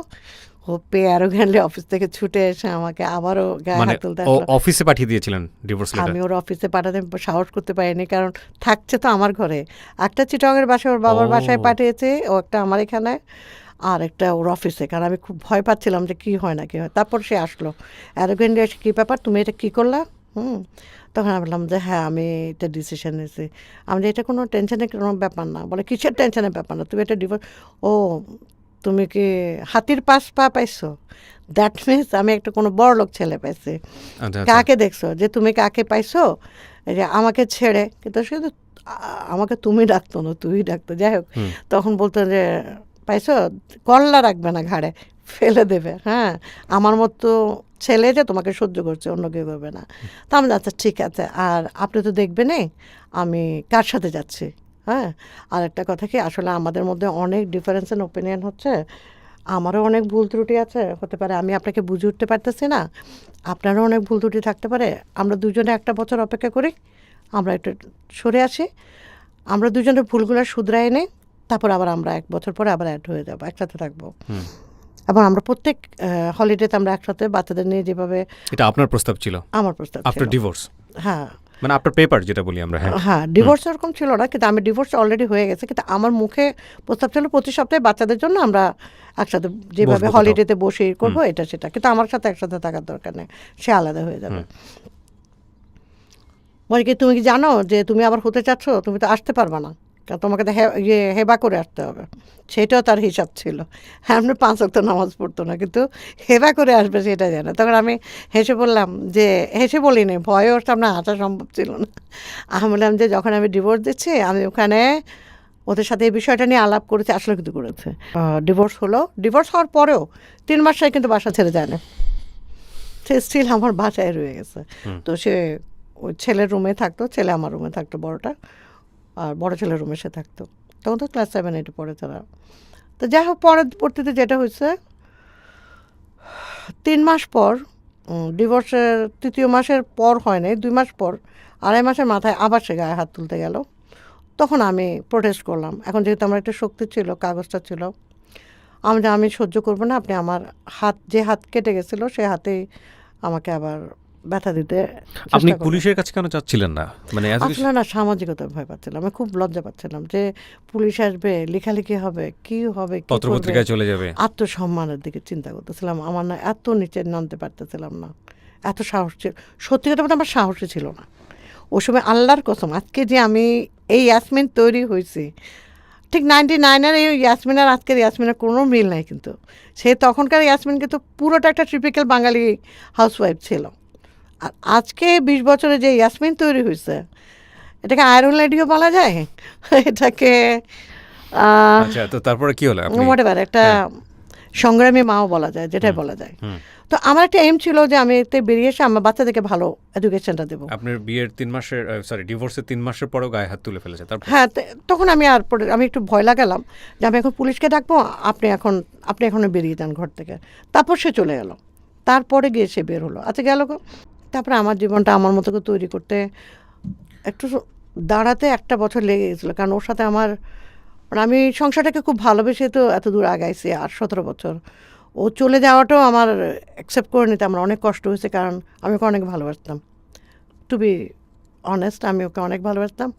Speaker 1: ও পেয়ে অ্যারোগ্যান্টলি অফিস থেকে ছুটে এসে আমাকে আবারও গায়ে
Speaker 2: মানে
Speaker 1: হাত তুলতে আসলো।
Speaker 2: অফিসে পাঠিয়ে দিয়েছিলেন ডিভোর্স লেটার?
Speaker 1: আমি ওর অফিসে পাঠাতে সাহস করতে পারিনি, কারণ থাকছে তো আমার ঘরে। একটা চিটংয়ের বাসায়, ওর বাবার বাসায় পাঠিয়েছে, ও একটা আমার এখানে, আর একটা ওর অফিসে, কারণ আমি খুব ভয় পাচ্ছিলাম যে কী হয় না কী হয়। তারপর সে আসলো অ্যারোগ্যান্টলি এসে, কী ব্যাপার তুমি এটা কী করলা? তখন আমি বললাম যে হ্যাঁ আমি এটা ডিসিশন নিয়েছি। আমি যে এটা কোনো টেনশনের কোনো ব্যাপার না। বলে কিসের টেনশনের ব্যাপার না, তুমি এটা ডিভোর্স, ও তুমি কি হাতির পা পাইছো? দ্যাট মিনস আমি একটা কোনো বড় লোক ছেলে পাইছি। কাকে দেখছো যে তুমি কাকে পাইছো? এই যে আমাকে ছেড়ে, কিন্তু সে তো আমাকে তুমি ডাকতো না, তুই ডাকতো। যাই হোক, তখন বলতো যে পাইছো, কল্লা রাখবে না ঘাড়ে, ফেলে দেবে। হ্যাঁ, আমার মতো ছেলে যে তোমাকে সহ্য করছে, অন্য কেউ করবে না। তা আমি আচ্ছা ঠিক আছে, আর আপনি তো দেখবেনই আমি কার সাথে যাচ্ছি। হ্যাঁ, আর একটা কথা কি, আসলে আমাদের মধ্যে অনেক ডিফারেন্স ইন ওপিনিয়ন হচ্ছে, আমারও অনেক ভুল ত্রুটি আছে, হতে পারে আমি আপনাকে বুঝে উঠতে পারতেছি না, আপনারও অনেক ভুল ত্রুটি থাকতে পারে। আমরা দুজনে 1 বছর অপেক্ষা করি, আমরা একটু সরে আসি, আমরা দুজনের ভুলগুলো শুধরাই নিই, তারপর আবার আমরা 1 বছর পরে আবার অ্যাড হয়ে যাবো, একসাথে থাকবো। এবং আমরা প্রত্যেক হলিডেতে আমরা একসাথে বাচ্চাদের নিয়ে যেভাবে।
Speaker 2: এটা আপনার প্রস্তাব ছিল?
Speaker 1: আমার প্রস্তাব
Speaker 2: আফটার ডিভোর্স?
Speaker 1: হ্যাঁ,
Speaker 2: মানে আপনার পেপার যেটা বলি আমরা।
Speaker 1: হ্যাঁ, ডিভোর্স এরকম ছিল না, কিন্তু আমি ডিভোর্স অলরেডি হয়ে গেছে, কিন্তু আমার মুখে প্রস্তাব ছিল প্রতি সপ্তাহে বাচ্চাদের জন্য আমরা একসাথে যেভাবে হলিডেতে বসে করবো, এটা সেটা, কিন্তু আমার সাথে একসাথে থাকার দরকার নেই, সে আলাদা হয়ে যাবে। বলে কি তুমি কি জানো যে তুমি আবার হতে চাচ্ছ, তুমি তো আসতে পারবে না, কারণ তোমাকে তো হেবা করে আসতে হবে। সেটাও তার হিসাব ছিল। হ্যাঁ, আপনি 5 ওয়াক্ত নামাজ পড়তো না, কিন্তু হেবা করে আসবে সেটা জানে। তখন আমি হেসে বললাম যে, হেসে বলিনি, ভয়ে ওর সামনে আসা সম্ভব ছিল না। আমি বললাম যে যখন আমি ডিভোর্স দিচ্ছি, আমি ওখানে ওদের সাথে এই বিষয়টা নিয়ে আলাপ করেছে, আসলে কিন্তু করেছে। ডিভোর্স হলো, ডিভোর্স হওয়ার পরেও 3 মাসে কিন্তু বাসা ছেড়ে যায় না, সে স্টিল আমার বাসায় রয়ে গেছে। তো সে ওই ছেলের রুমে থাকতো, ছেলে আমার রুমে থাকতো বড়টা, আর বড় ছেলের রুমে সে থাকতো। তখন তো ক্লাস 7 8 পড়ে তারা। তো যাই হোক, পরবর্তীতে যেটা হয়েছে, 3 মাস পর, ডিভোর্সের 3য় মাসের পর হয় নাই, 2 মাস পর, 2.5 মাসের মাথায় আবার সে গায়ে হাত তুলতে গেল। তখন আমি প্রোটেস্ট করলাম। এখন যেহেতু আমার একটা শক্তি ছিল, কাগজটা ছিল, আমি সহ্য করবো না, আপনি আমার যে হাত কেটে গেছিলো সে হাতেই আমাকে আবার ব্যথা দিতে
Speaker 2: আপনি
Speaker 1: চেষ্টা করলেন।
Speaker 2: পুলিশের কাছে কেন চাচ্ছিলেন না? মানে
Speaker 1: আসলে না, সামাজিকতার ভয় পাচ্ছিলাম, আমি খুব লজ্জা পাচ্ছিলাম যে পুলিশ আসবে, লেখালেখি হবে, কি হবে, কি করবে,
Speaker 2: পত্রপত্রিকায় চলে যাবে।
Speaker 1: আত্মসম্মানের দিকে চিন্তা করতেছিলাম। আমার না এত নিচে নামতে পারতেছিলাম না, এত সাহস ছিল, সত্যি কথা বলতে আমার সাহসই ছিল না ওই সময়। আল্লাহর কসম, আজকে যে আমি এই ইয়াসমিন তৈরি হয়েছি, ঠিক 99-এর এই ইয়াসমিন আর আজকের ইয়াসমিনের কোনো মিল নাই। কিন্তু সে তখনকার ইয়াসমিন কিন্তু পুরোটা একটা টিপিক্যাল বাঙালি হাউসওয়াইফ ছিল। আর আজকে 20 বছরে যে ইয়াসমিন তৈরি হয়েছে, এটাকে আয়রন লেডিও বলা যায়, এটাকে
Speaker 2: আচ্ছা, তো তারপরে কি হলো? আপনি
Speaker 1: হোয়াটএভার একটা সংগ্রামী মাও বলা যায়, যেটাই বলা যায়। তো আমার একটা এম ছিল যে আমি এতে বেরিয়ে এসে আমার বাচ্চাদেরকে ভালো এডুকেশনটা দেবো।
Speaker 2: আপনার বিয়ের 3 মাসের ডিভোর্সের 3 মাসের পরেও গায়ে হাত তুলে ফেলেছে তারপর?
Speaker 1: হ্যাঁ, তখন আমি একটু ভয় লাগালাম যে আমি এখন পুলিশকে ডাকবো, আপনি এখন বেরিয়ে যান ঘর থেকে। তারপর সে চলে গেল, তারপরে গিয়ে সে বের হলো। আচ্ছা, গেল গো। তারপরে আমার জীবনটা আমার মতো করে তৈরি করতে একটু দাঁড়াতে 1টা বছর লেগে গেছিলো, কারণ ওর সাথে আমার, আমি সংসারটাকে খুব ভালোবেসে তো এত দূর আগাইছি। আর 17 বছর ও চলে যাওয়াটাও আমার অ্যাকসেপ্ট করে নিতে আমার অনেক কষ্ট হয়েছে, কারণ আমি ওকে অনেক ভালোবাসতাম। টু বি অনেস্ট, আমি ওকে অনেক ভালোবাসতাম।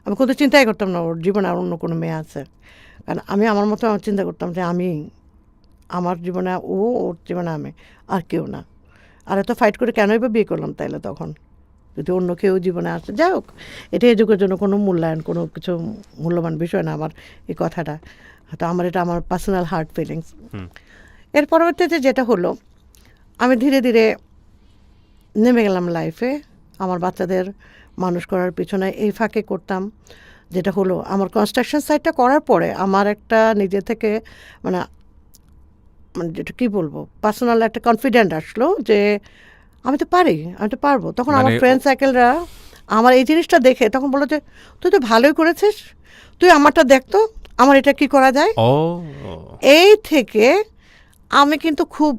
Speaker 1: আমি কোনো চিন্তাই করতাম না ওর জীবনে আর অন্য কোনো মেয়ে আছে, কারণ আমি আমার মতো চিন্তা করতাম যে আমার জীবনে ও, ওর জীবনে আমি, আর কেউ না। আর এত ফাইট করে কেনই বা বিয়ে করলাম তাইলে তখন, যদি অন্য কেউ জীবনে আসে। যাই হোক, এটা এই যুগের জন্য কোনো মূল্যায়ন, কোনো কিছু মূল্যবান বিষয় না আমার এই কথাটা। তো এটা আমার পার্সোনাল হার্ট ফিলিংস। এর পরবর্তীতে যেটা হলো, আমি ধীরে ধীরে নেমে গেলাম লাইফে। আমার বাচ্চাদের মানুষ করার পিছনে এই ফাঁকে করতাম, যেটা হলো আমার কনস্ট্রাকশন সাইটটা করার পরে আমার একটা নিজে থেকে মানে মানে যেটা কী বলবো, পার্সোনাল একটা কনফিডেন্ট আসলো যে আমি তো পারবো। তখন আমার ফ্রেন্ড সার্কেলরা আমার এই জিনিসটা দেখে তখন বললো যে তুই তো ভালোই করেছিস, তুই আমারটা দেখতো, আমার এটা কি করা যায়। এই থেকে আমি কিন্তু খুব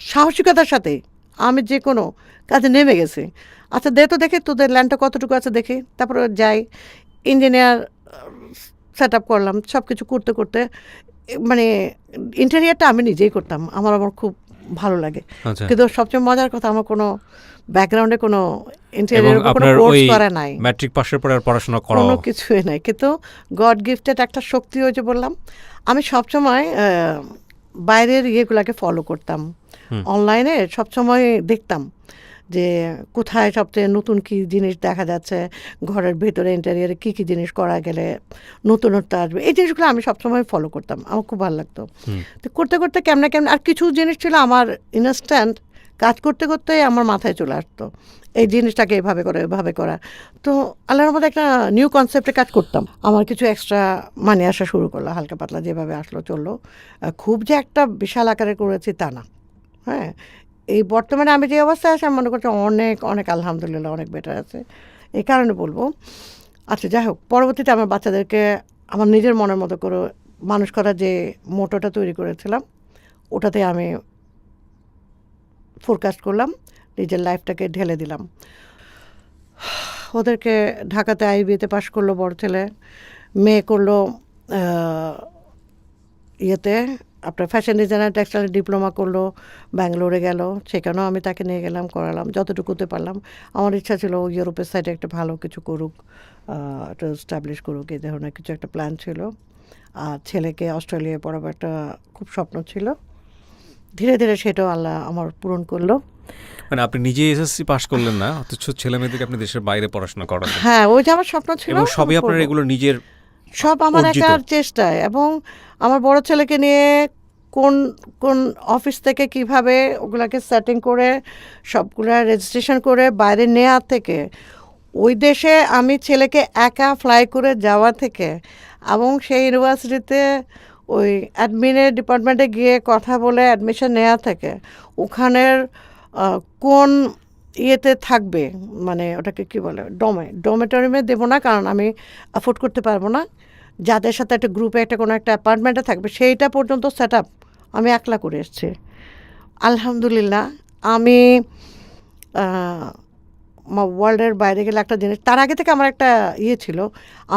Speaker 1: সাহসিকতার সাথে আমি যে কোনো কাজে নেমে গেছি। আচ্ছা, দেখে তোদের ল্যান্ডটা কতটুকু আছে দেখি, তারপরে যাই, ইঞ্জিনিয়ার সেট আপ করলাম। সব কিছু করতে করতে মানে ইন্টেরিয়ারটা আমি নিজেই করতাম, আমার খুব ভালো লাগে। কিন্তু সবচেয়ে মজার কথা, আমার কোনো ব্যাকগ্রাউন্ডে কোনো ইন্টেরিয়ার কোনো কোর্স করা নাই,
Speaker 2: ম্যাট্রিক পাশের পরে আর পড়াশোনা করা
Speaker 1: কোনো কিছুই নাই। কিন্তু গড গিফটেড একটা শক্তি হয়েছে বললাম। আমি সবসময় বাইরের ইয়েগুলোকে ফলো করতাম, অনলাইনে সবসময় দেখতাম যে কোথায় সবচেয়ে নতুন কী জিনিস দেখা যাচ্ছে, ঘরের ভেতরে ইন্টেরিয়ারে কী কী জিনিস করা গেলে নতুনত্ব আসবে। এই জিনিসগুলো আমি সবসময় ফলো করতাম, আমার খুব ভালো লাগতো। তো করতে করতে কেমনে আর কিছু জিনিস ছিল আমার ইনস্ট্যান্ট, কাজ করতে করতে আমার মাথায় চলে আসতো এই জিনিসটাকে এভাবে করা। তো আল্লাহর মধ্যে একটা নিউ কনসেপ্টে কাজ করতাম, আমার কিছু এক্সট্রা মানি আসা শুরু করলো, হালকা পাতলা যেভাবে আসলো চললো। খুব যে একটা বিশাল আকারে করেছি তা না। হ্যাঁ, এই বর্তমানে আমি যে অবস্থায় আছি আমি মনে করছি অনেক অনেক আলহামদুলিল্লাহ অনেক বেটার আছে। এই কারণে বলবো। আচ্ছা, যাই হোক, পরবর্তীতে আমার বাচ্চাদেরকে আমার নিজের মনের মতো করে মানুষ করার যে মোটোটা তৈরি করেছিলাম, ওটাতে আমি ফোরকাস্ট করলাম, নিজের লাইফটাকে ঢেলে দিলাম। ওদেরকে ঢাকাতে আইবিতে পাশ করলো বড় ছেলে, মেয়ে করলো ইয়েতে আপনার ফ্যাশন ডিজাইনার টেক্সটাইল ডিপ্লোমা করলো, ব্যাঙ্গালোরে গেল, সেখানেও আমি তাকে নিয়ে গেলাম, করালাম যতটুকুতে পারলাম। আমার ইচ্ছা ছিল ইউরোপের সাইডে একটা ভালো কিছু করুক, একটা স্টাবলিশ করুক, এই ধরনের কিছু একটা প্ল্যান ছিল। আর ছেলেকে অস্ট্রেলিয়ায় পড়াবার একটা খুব স্বপ্ন ছিল। ধীরে ধীরে সেটাও আল্লাহ আমার পূরণ করলো।
Speaker 2: মানে আপনি নিজে এসএসসি পাস করলেন না, অথচ ছেলে মেয়েদেরকে আপনি দেশের বাইরে পড়াশোনা করালেন।
Speaker 1: হ্যাঁ, ওই যে আমার স্বপ্ন ছিল,
Speaker 2: এবং সবই আপনার এগুলো নিজের
Speaker 1: সব আমার একার চেষ্টায়। এবং আমার বড় ছেলেকে নিয়ে কোন কোন অফিস থেকে কিভাবে ওগুলাকে সেটিং করে সবগুলা রেজিস্ট্রেশন করে বাইরে নেওয়া থেকে ওই দেশে আমি ছেলেকে একা ফ্লাই করে যাওয়া থেকে এবং সেই ইউনিভার্সিটিতে ওই অ্যাডমিনের ডিপার্টমেন্টে গিয়ে কথা বলে অ্যাডমিশন নেওয়া থেকে ওখানের কোন ইয়েতে থাকবে, মানে ওটাকে কি বলে, ডোমেটরিমে দেবো না, কারণ আমি অ্যাফোর্ড করতে পারবো না, যাদের সাথে একটা গ্রুপে একটা কোনো একটা অ্যাপার্টমেন্টে থাকবে সেইটা পর্যন্ত সেট আপ আমি একলা করে এসেছি। আলহামদুলিল্লাহ আমি ওয়ার্ল্ডের বাইরে গেলে একটা জিনিস, তার আগে থেকে আমার একটা ইয়ে ছিল,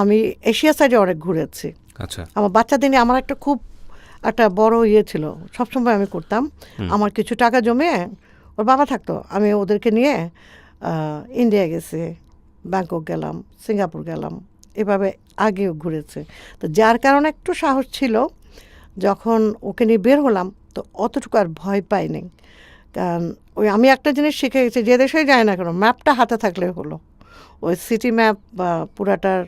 Speaker 1: আমি এশিয়া সাইডে অনেক ঘুরেছি।
Speaker 2: আচ্ছা,
Speaker 1: আমার বাচ্চাদের নিয়ে আমার একটা খুব একটা বড় ইয়ে ছিল, সবসময় আমি করতাম। আমার কিছু টাকা জমিয়ে, ওর বাবা থাকতো, আমি ওদেরকে নিয়ে ইন্ডিয়া গেছি, ব্যাংকক গেলাম, সিঙ্গাপুর গেলাম, এভাবে আগেও ঘুরেছে। তো যার কারণে একটু সাহস ছিল, যখন ওকে নিয়ে বের হলাম তো অতটুকু আর ভয় পাইনি। কারণ ওই আমি একটা জিনিস শিখে গেছি, যে দেশেই যায় না কেন ম্যাপটা হাতে থাকলে হলো। ওই সিটি ম্যাপ বা পুরাটার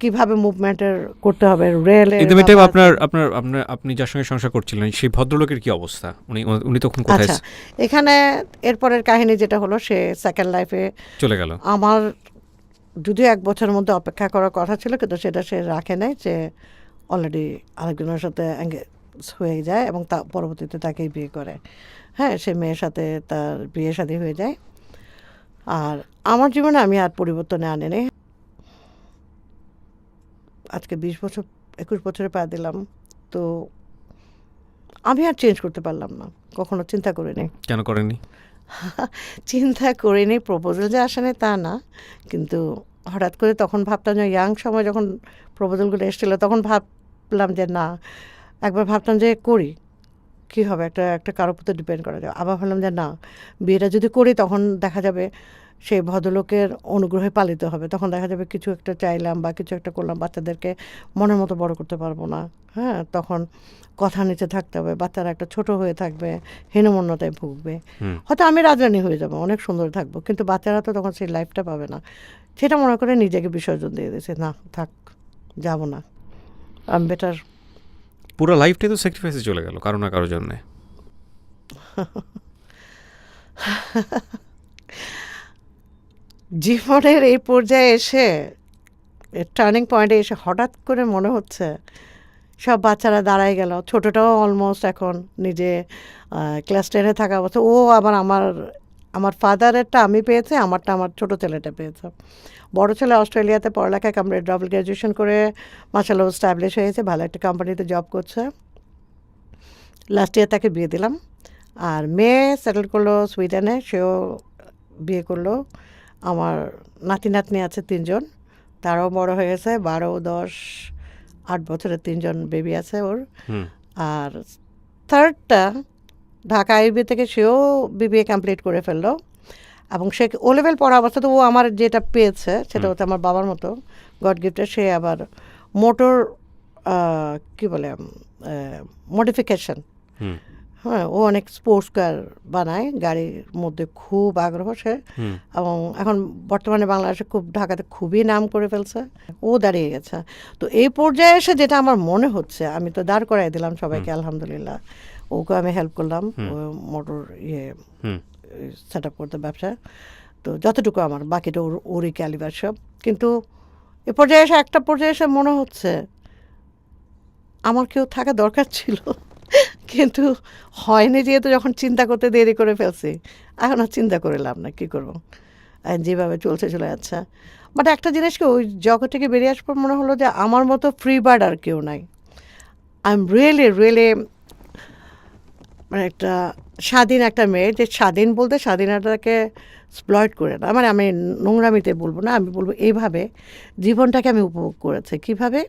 Speaker 1: কিভাবে মুভমেন্টের করতে হবে, রেলে।
Speaker 2: একদম। এটাই আপনার আপনার আপনার আপনি যার সঙ্গে সংসার করছিলেন সেই ভদ্রলোকের কি অবস্থা? উনি উনি তখন কোথায়
Speaker 1: আচ্ছা, এখানে এরপরের কাহিনী যেটা হলো, সে সেকেন্ড লাইফে
Speaker 2: চলে গেল?
Speaker 1: আমার যদিও 1 বছরের মধ্যে অপেক্ষা করার কথা ছিল, কিন্তু সেটা সে রাখে নাই, যে অলরেডি আরেকজনের সাথে এঙ্গেজ হয়ে যায় এবং তা পরবর্তীতে তাকেই বিয়ে করে। হ্যাঁ, সে মেয়ের সাথে তার বিয়ে শাদী হয়ে যায়। আর আমার জীবনে আমি আর পরিবর্তনে আনিনি। আজকে 20 বছর 21 বছরে পা দিলাম, তো আমি আর চেঞ্জ করতে পারলাম না, কখনো চিন্তা করিনি।
Speaker 2: কেন করেননি?
Speaker 1: চিন্তা করিনি, প্রপোজাল যে আসে নাই তা না, কিন্তু হঠাৎ করে তখন ভাবতাম যে ইয়াং সময় যখন প্রপোজালগুলো এসেছিলো তখন ভাবলাম যে না, একবার ভাবতাম যে করি, কী হবে, একটা একটা কারোর উপর ডিপেন্ড করা যায়। আবার ভাবলাম যে না, বিয়েটা যদি করি তখন দেখা যাবে সেই ভদ্রলোকের অনুগ্রহে পালিত হবে, তখন দেখা যাবে কিছু একটা চাইলাম বা কিছু একটা করলাম, বাচ্চাদেরকে মনের মতো বড় করতে পারবো না। হ্যাঁ, তখন কথা নিচে থাকতে হবে, বাচ্চারা একটা ছোট হয়ে থাকবে, হীনমন্যতায় ভুগবে। হয়তো আমি রাজরানী হয়ে যাবো, অনেক সুন্দর থাকবো, কিন্তু বাচ্চারা তো তখন সেই লাইফটা পাবে না। সেটা মনে করে নিজেকে বিসর্জন দিয়ে দিয়েছে, না থাক, যাব না, আমি বেটার।
Speaker 2: পুরো লাইফটাই তো স্যাক্রিফাইসে চলে গেল কারো না কারোর জন্যে।
Speaker 1: জীবনের এই পর্যায়ে এসে, টার্নিং পয়েন্টে এসে হঠাৎ করে মনে হচ্ছে সব বাচ্চারা দাঁড়ায় গেল, ছোটটাও অলমোস্ট এখন নিজে ক্লাস 10-এ থাকা অবস্থা, ও আবার আমার ফাদারেরটা আমি পেয়েছে, আমারটা আমার ছোটো ছেলেটা পেয়েছে। বড় ছেলে অস্ট্রেলিয়াতে পড়ালেখা কমপ্লিট, ডাবল গ্র্যাজুয়েশন করে মাশাআল্লাহ স্ট্যাবলিশ হয়েছে, ভালো একটা কোম্পানিতে জব করছে। লাস্ট ইয়ার তাকে বিয়ে দিলাম। আর মেয়ে সেটেল করলো সুইডেনে, সেও বিয়ে করলো। আমার নাতি নাতনি আছে 3 জন, তারাও বড় হয়ে গেছে, 12, 10, 8 বছরের 3 জন বেবি আছে ওর। আর থার্ডটা ঢাকা আইবি থেকে, সেও বিবিএ কমপ্লিট করে ফেললো, এবং সে ও লেভেল পড়া অবস্থা তো ও আমার যেটা পেয়েছে সেটা হচ্ছে আমার বাবার মতো গড গিফটের। সে আবার মোটর কি বলে মডিফিকেশন, হ্যাঁ, ও অনেক স্পোর্টস কার বানায়, গাড়ির মধ্যে খুব আগ্রহ সে, এবং এখন বর্তমানে বাংলাদেশে খুব, ঢাকাতে খুবই নাম করে ফেলছে, ও দাঁড়িয়ে গেছে। তো এই পর্যায়ে এসে যেটা আমার মনে হচ্ছে, আমি তো দাঁড় করাই দিলাম সবাইকে আলহামদুলিল্লাহ, ওকে আমি হেল্প করলাম মোটর সেট আপ করতে, ব্যবসা, তো যতটুকু আমার, বাকিটা ওরই ক্যালিবার সব। কিন্তু এ পর্যায়ে এসে, একটা পর্যায়ে এসে মনে হচ্ছে আমার কেউ থাকা দরকার ছিল, কিন্তু হয়নি, যেহেতু যখন চিন্তা করতে দেরি করে ফেলছি, এখন আর চিন্তা করে লাভ না, কী করবো, যেভাবে চলছে চলে যাচ্ছে। বাট একটা জিনিসকে ওই জগৎ থেকে বেরিয়ে আসার পর মনে হলো যে আমার মতো ফ্রি বার্ড আর কেউ নাই। আই এম রিয়েলি মানে একটা স্বাধীন একটা মেয়ে, যে স্বাধীন বলতে স্বাধীনতাকে এক্সপ্লয়েট করে না, মানে আমি নোংরামিতে বলবো না, আমি বলবো এইভাবে জীবনটাকে আমি উপভোগ করেছি। কিভাবে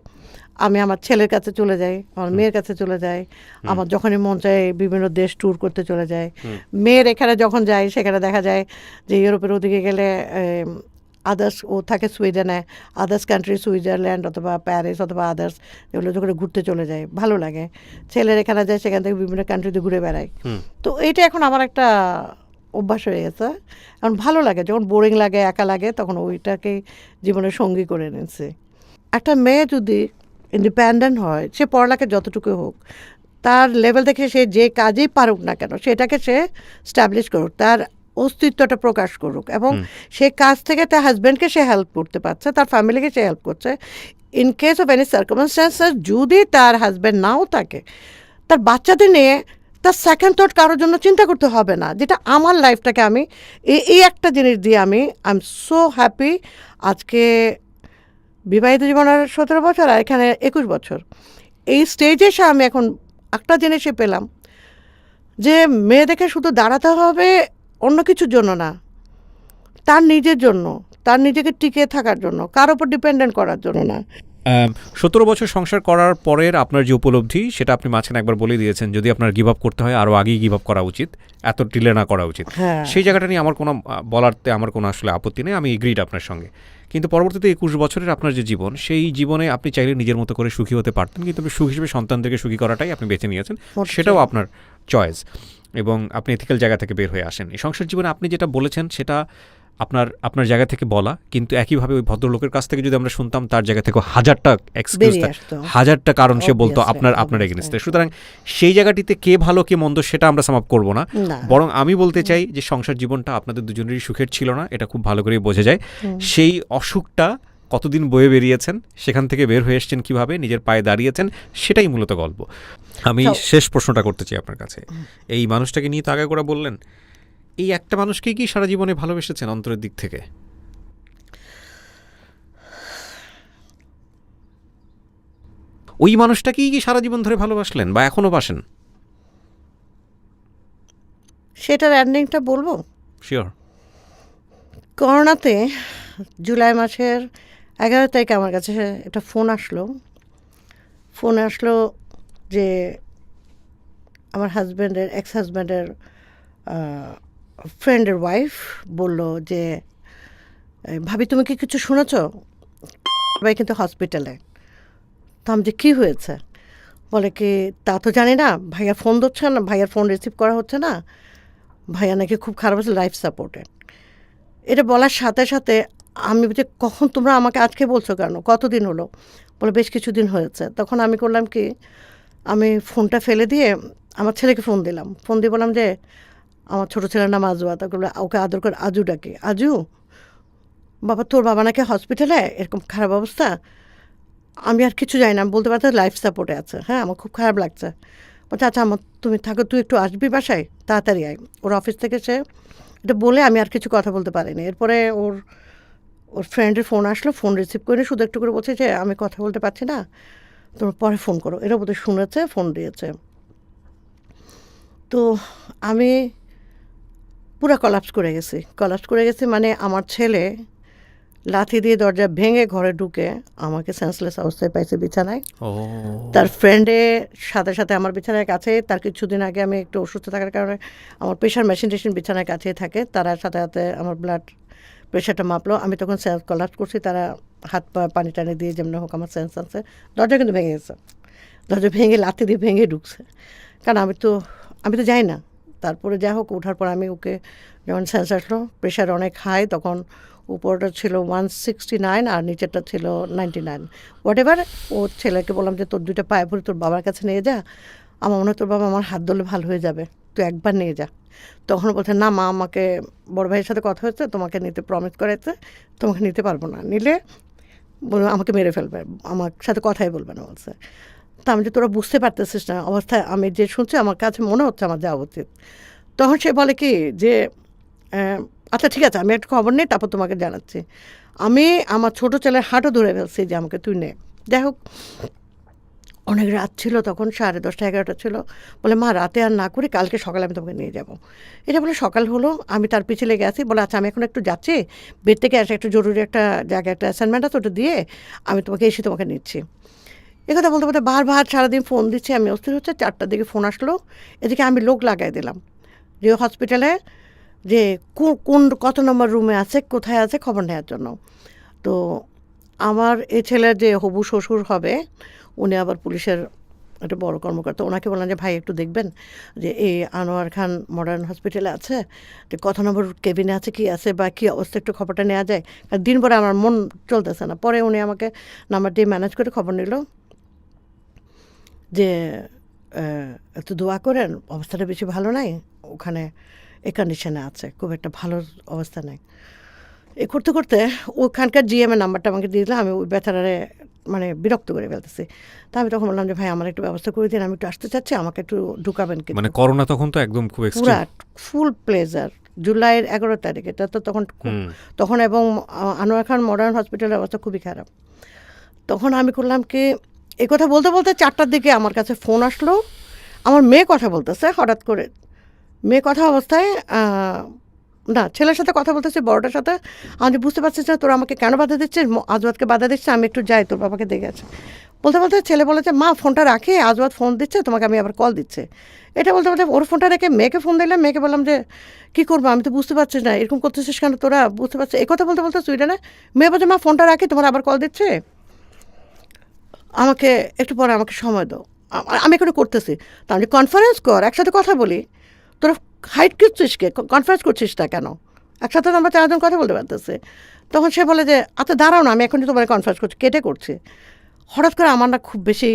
Speaker 1: আমি আমার ছেলের কাছে চলে যাই, আমার মেয়ের কাছে চলে যাই, আমার যখনই মন চায় বিভিন্ন দেশ ট্যুর করতে চলে যায়। মেয়ের এখানে যখন যাই সেখানে দেখা যায় যে ইউরোপের ওদিকে গেলে আদার্স, ও থাকে সুইডেনে, আদার্স কান্ট্রি, সুইজারল্যান্ড অথবা প্যারিস অথবা আদার্স, এগুলো যখন ঘুরতে চলে যায় ভালো লাগে। ছেলের এখানে যায়, সেখান থেকে বিভিন্ন কান্ট্রিতে ঘুরে বেড়ায়। তো এইটা এখন আমার একটা অভ্যাস হয়ে গেছে, এখন ভালো লাগে, যখন বোরিং লাগে, একা লাগে, তখন ওইটাকেই জীবনের সঙ্গী করে নিচ্ছে। একটা মেয়ে যদি ইন্ডিপেন্ডেন্ট হয়, সে পড়ালেখা যতটুকু হোক, তার লেভেল থেকে সে যে কাজেই পারুক না কেন সেটাকে সে স্ট্যাবলিশ করুক, তার অস্তিত্বটা প্রকাশ করুক, এবং
Speaker 2: হুম।
Speaker 1: সে কাজ থেকে তার হাজব্যান্ডকে সে হেল্প করতে পারছে, তার ফ্যামিলিকে সে হেল্প করছে। In case of any circumstances যদি তার হাজব্যান্ড নাও থাকে, তার বাচ্চাদের নিয়ে তার সেকেন্ড থট কারোর জন্য চিন্তা করতে হবে না, যেটা আমার লাইফটাকে আমি এই একটা জিনিস দিয়ে আই এম সো হ্যাপি। আজকে বিবাহিত জীবনের 17 বছর আর এখানে 21 বছর, এই স্টেজে এসে আমি এখন একটা জিনিসই পেলাম যে মেয়েদেরকে শুধু দাঁড়াতে হবে অন্য কিছুর জন্য না, তার নিজের জন্য, তার নিজেকে টিকে থাকার জন্য, কার উপর ডিপেন্ডেন্ট করার জন্য না।
Speaker 2: 17 বছর সংসার করার পরের আপনার যে উপলব্ধি সেটা আপনি মাঝখানে একবার বলে দিয়েছেন, যদি আপনার গিভ আপ করতে হয় আরও আগেই গিভ আপ করা উচিত, এত ডিলে না করা উচিত।
Speaker 1: হ্যাঁ,
Speaker 2: সেই জায়গাটা নিয়ে আমার কোনো বলারতে আমার কোনো আসলে আপত্তি নেই, আমি এগ্রিড আপনার সঙ্গে। কিন্তু পরবর্তীতে 21 বছরের আপনার যে জীবন, সেই জীবনে আপনি চাইলে নিজের মতো করে সুখী হতে পারতেন, কিন্তু আপনি সুখ হিসেবে সন্তানদেরকে সুখী করাটাই আপনি বেছে নিয়েছেন, সেটাও আপনার চয়েস, এবং আপনি এথিক্যাল জায়গা থেকে বের হয়ে আসেন। এই সংসার জীবনে আপনি যেটা বলেছেন সেটা আপনার জায়গা থেকে বলা, কিন্তু একইভাবে ওই ভদ্রলোকের কাছ থেকে যদি আমরা শুনতাম, তার জায়গা থেকে হাজারটা এক্সকিউজ, হাজারটা কারণ সে বলতো আপনার এগেনস্টে। সুতরাং সেই জায়গাটিতে কে ভালো কে মন্দ সেটা আমরা সামাপ করব না, বরং আমি বলতে চাই যে সংসার জীবনটা আপনাদের দুজনেরই সুখের ছিল না, এটা খুব ভালো করেই বোঝা যায়। সেই অসুখটা কতদিন বয়ে বেরিয়েছেন, সেখান থেকে বের হয়ে এসছেন কীভাবে, নিজের পায়ে দাঁড়িয়েছেন, সেটাই মূলত গল্প। আমি শেষ প্রশ্নটা করতে চাই আপনার কাছে, এই মানুষটাকে নিয়ে তো আগে করে বললেন, এই একটা মানুষকেই কি সারা জীবনে ভালোবেসেছেন অন্তরের দিক থেকে? ওই মানুষটাকেই কি সারা জীবন ধরে ভালোবাসলেন বা এখনো বাসেন?
Speaker 1: সেটার এন্ডিংটা বলবো।
Speaker 2: শিওর।
Speaker 1: করোনাতে জুলাই মাসের 11 তারিখে আমার কাছে একটা ফোন আসলো যে আমার হাজব্যান্ডের এক্স হাজব্যান্ডের ফ্রেন্ডের ওয়াইফ বলল যে, ভাবি তুমি কি কিছু শুনেছ, ভাই কিন্তু হসপিটালে। তো আমি যে কী হয়েছে, বলে কি তা তো জানি না, ভাইয়া ফোন ধরছে না, ভাইয়ার ফোন রিসিভ করা হচ্ছে না, ভাইয়া নাকি খুব খারাপ আছে, লাইফ সাপোর্টে। এটা বলার সাথে সাথে আমি বলছি কখন, তোমরা আমাকে আজকে বলছো কেন, কতদিন হলো? বলে বেশ কিছুদিন হয়েছে। তখন আমি করলাম কি, আমি ফোনটা ফেলে দিয়ে আমার ছেলেকে ফোন দিলাম, ফোন দিয়ে বললাম যে আমার ছোটো ছেলের নাম আজু, তাকে ওকে আদর করে আজু ডাকে, আজু বাবা তোর বাবা নাকি হসপিটালে, এরকম খারাপ অবস্থা, আমি আর কিছু জানি না, আমি বলতে পারছি লাইফ সাপোর্টে আছে, হ্যাঁ আমার খুব খারাপ লাগছে। বলছে আচ্ছা আমার তুমি থাকো, তুই একটু আসবি বাসায়, তাড়াতাড়ি আয়। ওর অফিস থেকে সে এটা বলে আমি আর কিছু কথা বলতে পারিনি। এরপরে ওর ফ্রেন্ডের ফোন আসলো, ফোন রিসিভ করে শুধু একটু করে বলছে যে আমি কথা বলতে পারছি না, তোমার পরে ফোন করো। এরা বোধহয় শুনেছে, ফোন দিয়েছে। তো আমি পুরো কলাপস করে গেছি, মানে আমার ছেলে লাথি দিয়ে দরজা ভেঙে ঘরে ঢুকে আমাকে সেন্সলেস অবস্থায় পাইছে বিছানায়। তার ফ্রেন্ডের সাথে সাথে আমার বিছানার কাছে, তার কিছুদিন আগে আমি একটু অসুস্থ থাকার কারণে আমার প্রেশার মেশিন বিছানার কাছেই থাকে, তারা সাথে সাথে আমার ব্লাড প্রেশারটা মাপলো। আমি তখন কলাপস করছি, তারা হাত পা পানি টানি দিয়ে যেমন হোক আমার সেন্স আছে। দরজা কিন্তু ভেঙে গেছে, দরজা ভেঙে লাথি দিয়ে ভেঙে ঢুকছে, কারণ আমি তো যাই না। তারপরে যা হোক ওঠার পর আমি ওকে যখন সেন্স আসলো, প্রেশার অনেক হাই, তখন উপরটা ছিল 169 আর নিচেরটা ছিল 99, হোয়াট এভার। ওর ছেলেকে বললাম যে তোর দুইটা পায়ে পড়ে তোর বাবার কাছে নিয়ে যা, আমার মনে হয় তোর বাবা আমার হাত ধরলে ভালো হয়ে যাবে, তুই একবার নিয়ে যা। তখন বলছে না মা, আমাকে বড় ভাইয়ের সাথে কথা হয়েছে, তোমাকে নিতে প্রমিস করেছে, তোমাকে নিতে পারবো না, নিলে আমাকে মেরে ফেলবে, আমার সাথে কথাই বলবে না বলছে। তা আমি যে তোরা বুঝতে পারতেছিস না অবস্থায়, আমি যে শুনছি আমার কাছে মনে হচ্ছে আমার যাওয়া উচিত। তখন সে বলে কি যে আচ্ছা ঠিক আছে, আমি একটা খবর নিই, তারপর তোমাকে জানাচ্ছি। আমি আমার ছোটো ছেলের হাঁটও ধরে ফেলছি যে আমাকে তুই নে। যাই হোক অনেক রাত ছিল তখন, 10:30 11টা ছিল। বলে মা রাতে আর না করি, কালকে সকালে আমি তোমাকে নিয়ে যাব। এটা বলে সকাল হলো, আমি তার পিছনে গেছি। বলে আচ্ছা আমি এখন একটু যাচ্ছি, বেড থেকে এসে একটু জরুরি একটা জায়গায় একটা অ্যাসাইনমেন্ট আছে, ওটা দিয়ে আমি তোমাকে নিচ্ছি। কথা বলতে বলতে বারবার সারাদিন ফোন দিচ্ছি, আমি অস্থির হচ্ছে। 4টার দিকে ফোন আসলো, এদিকে আমি লোক লাগাই দিলাম যে হসপিটালে যে কোন কত নম্বর রুমে আছে, কোথায় আছে, খবর নেওয়ার জন্য। তো আমার এই ছেলের যে হবু শ্বশুর হবে, উনি আবার পুলিশের একটা বড় কর্মকর্তা, ওনাকে বললাম যে ভাই একটু দেখবেন যে এই আনোয়ার খান মডার্ন হসপিটালে আছে, যে কত নম্বর কেবিনে আছে, কি আছে বা কী অবস্থা, একটু খবরটা নেওয়া যায়। কারণ দিন পরে আমার মন চলতেছে না। পরে উনি আমাকে নাম্বার দিয়ে ম্যানেজ করে খবর নিল যে একটু দোয়া করেন, অবস্থাটা বেশি ভালো নাই, ওখানে এই কন্ডিশনে আছে, খুব একটা ভালো অবস্থা নেই। এ করতে করতে ওখানকার জিএম এর নাম্বারটা আমাকে দিয়ে দিলাম, আমি ওই বেচারারে মানে বিরক্ত করে ফেলতেছি। তা আমি তখন বললাম যে ভাই আমার একটু ব্যবস্থা করে দিন, আমি একটু আসতে চাচ্ছি, আমাকে একটু ঢুকাবেন কিন্তু।
Speaker 2: মানে করোনা তখন তো একদম খুব
Speaker 1: পুরা
Speaker 2: এক্সট্রিম।
Speaker 1: ফুল প্লেজার, জুলাইয়ের 11 তারিখ, এটা তো তখন তখন এবং আনোয়ার খান মডার্ন হসপিটালের অবস্থা খুবই খারাপ। তখন আমি করলাম কি, এই কথা বলতে বলতে 4টার দিকে আমার কাছে ফোন আসলো। আমার মেয়ে কথা বলতেছে হঠাৎ করে, মেয়ে কথা অবস্থায় না ছেলের সাথে কথা বলতেছে, বড়টার সাথে। আমি বুঝতে পারছিস না তোরা আমাকে কেন বাধা দিচ্ছিস, আজওয়াদকে বাধা দিচ্ছে, আমি একটু যাই, তোর বাবাকে দেখে আছে। বলতে বলতে ছেলে বলেছে মা ফোনটা রাখি, আজওয়াদ ফোন দিচ্ছে তোমাকে, আমি আবার কল দিচ্ছে। এটা বলতে বলতে ওর ফোনটা রেখে মেয়েকে ফোন দিলাম, মেয়েকে বললাম যে কী করবো, আমি তো বুঝতে পারছিস না, এরকম করতেছিস কেন তোরা, বুঝতে পারছিস। এই কথা বলতে বলতে সুইডেনে মেয়ে বলছে মা ফোনটা রাখি, তোমার আবার কল দিচ্ছে, আমাকে একটু পরে আমাকে সময় দাও, আমি এখানে করতেছি। তা আমি কনফারেন্স কর, একসাথে কথা বলি, তোরা হাইট করছিস কে, কনফারেন্স করছিস না কেন, একসাথে তো আমরা 4জন কথা বলতে পারতেছে। তখন সে বলে যে আচ্ছা দাঁড়াও না, আমি এখন তোমার কনফারেন্স করছি, কেটে করছি। হঠাৎ করে আমার না খুব বেশি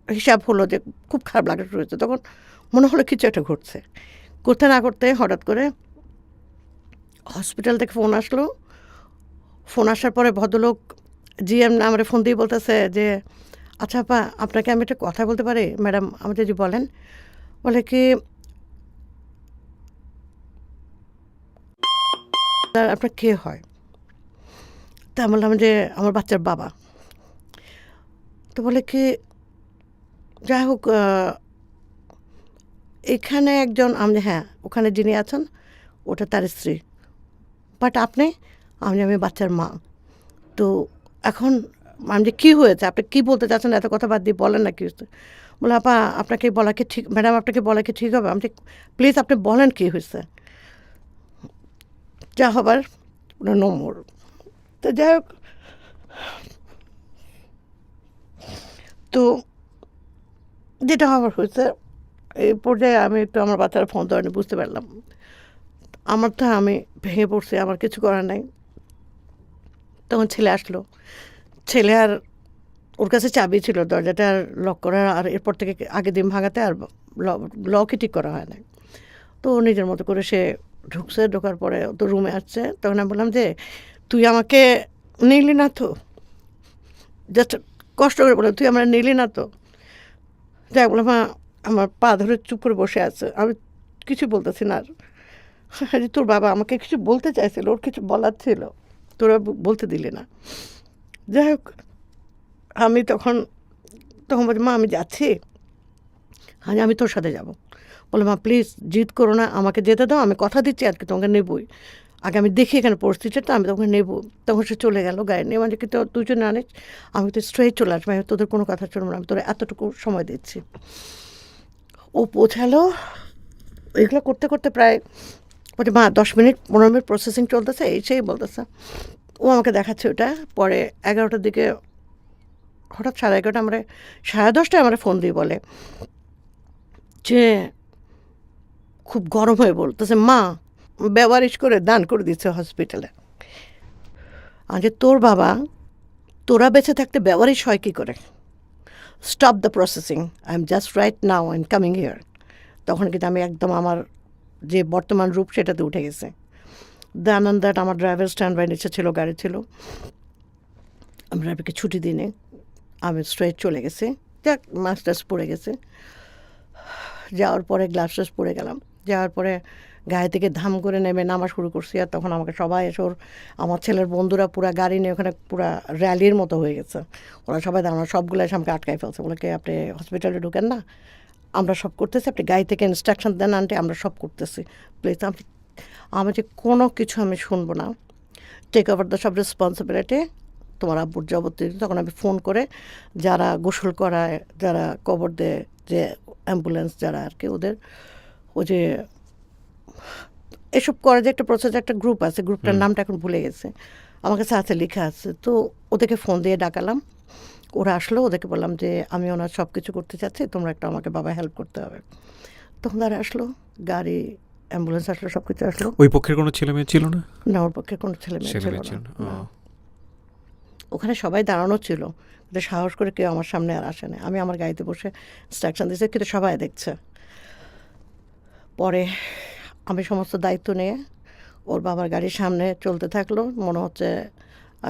Speaker 1: হিসাব হলো যে খুব খারাপ লাগা শুরু হয়েছে। তখন মনে হলো কিছু একটা ঘটছে। করতে না করতে হঠাৎ করে হসপিটাল থেকে ফোন আসলো। ফোন আসার পরে ভদ্রলোক জিএম আমার ফোন দিয়ে বলতেছে যে আচ্ছা আপা আপনাকে আমি একটা কথা বলতে পারি ম্যাডাম, আমি যদি বলেন, বলে কি আপনার কে হয়। তা বললাম যে আমার বাচ্চার বাবা। তো বলে কি যাই হোক এখানে একজন, আমি হ্যাঁ ওখানে যিনি আছেন ওটা তার স্ত্রী, বাট আপনি, আমি বাচ্চার মা। তো এখন আমি যে কী হয়েছে, আপনি কী বলতে চাচ্ছেন, এত কথা বাদ দিয়ে বলেন না কী হয়েছে। বলে আপা আপনাকে বলা কি ঠিক, ম্যাডাম আপনাকে বলা কি ঠিক হবে, আমি প্লিজ আপনি বলেন কী হয়েছে, যা হবার নো মোর। তো যাই হোক, তো যেটা হবার হয়েছে, এই পর্যায়ে আমি একটু আমার বাচ্চার ফোন ধরেনি, বুঝতে পারলাম আমার তো, আমি ভেঙে পড়ছি, আমার কিছু করার নাই। তখন ছেলে আসলো, ছেলে আর ওর কাছে চাবি ছিল, দরজাটা আর লক করার, আর এরপর থেকে আগের দিন ভাঙাতে আর লকই ঠিক করা হয় না। তো ও নিজের মতো করে সে ঢুকছে, ঢোকার পরে তো রুমে আসছে। তখন আমি বললাম যে তুই আমাকে নিলি না তো, জাস্ট কষ্ট করে বললাম তুই আমার নিলি না তো। যাই বললাম মা, আমার পা ধরে চুপ করে বসে আছে, আমি কিছু বলতেছি না। আর তোর বাবা আমাকে কিছু বলতে চাইছিল, ওর কিছু বলার ছিল, তোরা বলতে দিলি না। যাই হোক আমি তখন তখন বলছি মা আমি যাচ্ছি, আমি তোর সাথে যাব। বলে মা প্লিজ জিদ করো না, আমাকে যেতে দাও, আমি কথা দিচ্ছি আজকে তোমাকে নেবই, আগে আমি দেখি এখানে পরিস্থিতিটা, আমি তোমাকে নেবো। তখন সে চলে গেল গাড়ি নিয়ে, মানে কিন্তু তুই যদি আনিস আমি তো স্ট্রেট চলে আসবো, আমি তোদের কোনো কথা শুনবো না, আমি তোরা এতটুকু সময় দিচ্ছি। ও পৌঁছালো, এগুলো করতে করতে প্রায় বলছে মা 10 মিনিট 15 মিনিট প্রসেসিং চলতেছে, এই সেই বলতেছে। ও আমাকে দেখাচ্ছে ওটা। পরে 11টার দিকে হঠাৎ 11:30 আমরা 10:30টায় আমরা ফোন দিই, বলে যে খুব গরম হয়ে বলতেছে মা বেওয়ারিশ করে দান করে দিচ্ছে হসপিটালে। আজ তোর বাবা, তোরা বেঁচে থাকতে বেওয়ারিশ হয় কী করে, stop the processing, I am just right now I am coming here. তখন কিন্তু আমি একদম আমার যে বর্তমান রূপ সেটাতে উঠে গেছে। দেন অ্যান্ড দ্যাট আমার ড্রাইভার স্ট্যান্ড বাই নিচে ছিল, গাড়ি ছিল, আমি ড্রাইভারকে ছুটি দিনে আমি স্ট্রেট চলে গেছি। যাক মাস্টার্স পড়ে গেছে। যাওয়ার পরে গ্লাভস পরে গেলাম, যাওয়ার পরে গায়ে থেকে ধাম করে নেমে নামা শুরু করছি। আর তখন আমাকে সবাই এসে আমার ছেলের বন্ধুরা পুরা গাড়ি নিয়ে ওখানে পুরা র্যালির মতো হয়ে গেছে। ওরা সবাই দাঁড়ানো, সবগুলো এসে আমাকে আটকাই ফেলছে, বলে কি আপনি হসপিটালে ঢুকেন না, আমরা সব করতেছি, আপনি গাড়ি থেকে ইনস্ট্রাকশন দেন আনটি, আমরা সব করতেছি, প্লিজ। আমি যে কোনো কিছু আমি শুনবো না, টেক ওভার দ্য সব রেসপন্সিবিলিটি, তোমার আব্বুর জবরদস্তি। তখন আমি ফোন করে যারা গোসল করায়, যারা কবর দেয়, যে অ্যাম্বুলেন্স যারা আর কি, ওদের ও যে এসব করে যে একটা প্রসেস, একটা গ্রুপ আছে, গ্রুপটার নামটা এখন ভুলে গেছে, আমার কাছে আছে, লেখা আছে। তো ওদেরকে ফোন দিয়ে ডাকালাম, ওরা আসলো, ওদেরকে বললাম যে আমি ওনার সব কিছু করতে চাচ্ছি, তোমরা একটা আমাকে বাবা হেল্প করতে হবে। তখন তারা আসলো, গাড়ি অ্যাম্বুলেন্স আসলো, সব কিছু আসলো।
Speaker 2: ওই পক্ষের কোনো ছেলে মেয়ে ছিল না?
Speaker 1: না, ওর পক্ষে কোনো ছেলে মেয়ে ছিল না।
Speaker 2: ও।
Speaker 1: ওখানে সবাই দাঁড়ানো ছিল, কিন্তু সাহস করে কেউ আমার সামনে আর আসে না। আমি আমার গাড়িতে বসে ইনস্ট্রাকশন দিয়েছি, কিন্তু সবাই দেখছে। পরে আমি সমস্ত দায়িত্ব নিয়ে ওর বাবার গাড়ির সামনে চলতে থাকলো, মনে হচ্ছে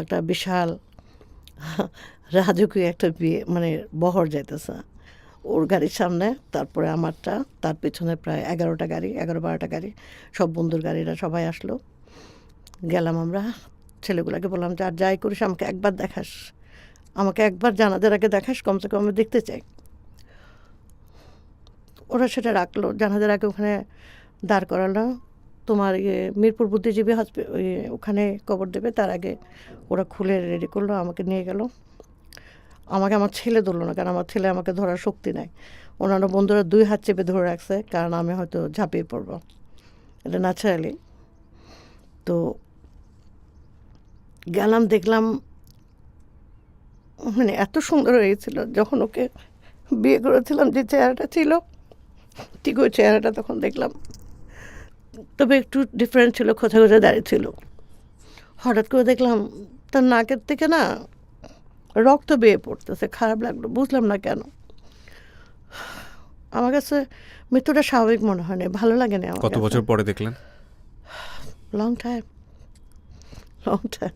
Speaker 1: একটা বিশাল রাজকীয় একটা বিয়ে, মানে বহর যাইতেছে ওর গাড়ির সামনে, তারপরে আমারটা, তার পেছনে প্রায় 11টা গাড়ি, 11-12টা গাড়ি, সব বন্ধুর গাড়িরা সবাই আসলো। গেলাম আমরা, ছেলেগুলোকে বললাম যে আর যাই করিস আমাকে একবার দেখাস, আমাকে একবার জানাজার আগে দেখাস, কমসে কম আমি দেখতে চাই। ওরা সেটা রাখলো, জানাজার আগে ওখানে দাঁড় করালো। তোমার মিরপুর বুদ্ধিজীবী ওখানে কবর দেবে, তার আগে ওরা খুলে রেডি করলো, আমাকে নিয়ে গেল। আমাকে আমার ছেলে ধরলো না, কারণ আমার ছেলে আমাকে ধরার শক্তি নাই। অন্যান্য বন্ধুরা 2 হাত চেপে ধরে রাখছে, কারণ আমি হয়তো ঝাঁপিয়ে পড়বো, এটা ন্যাচারালি। তো গেলাম, দেখলাম মানে এত সুন্দর হয়েছিল। যখন ওকে বিয়ে করেছিলাম যে চেহারাটা ছিল, ঠিক ওই চেহারাটা তখন দেখলাম, তবে একটু ডিফারেন্ট ছিল, খোঁচা খোঁচা দাঁড়িয়ে ছিল। হঠাৎ করে দেখলাম তার নাকের থেকে না রক্ত বেয়ে পড়তেছে, খারাপ লাগলো, বুঝলাম না কেন। আমার কাছে মৃত্যুটা স্বাভাবিক মনে হয় না, ভালো লাগে না আমার
Speaker 2: কত
Speaker 1: কাছে।
Speaker 2: বছর পরে দেখলেন?
Speaker 1: Long time, long time,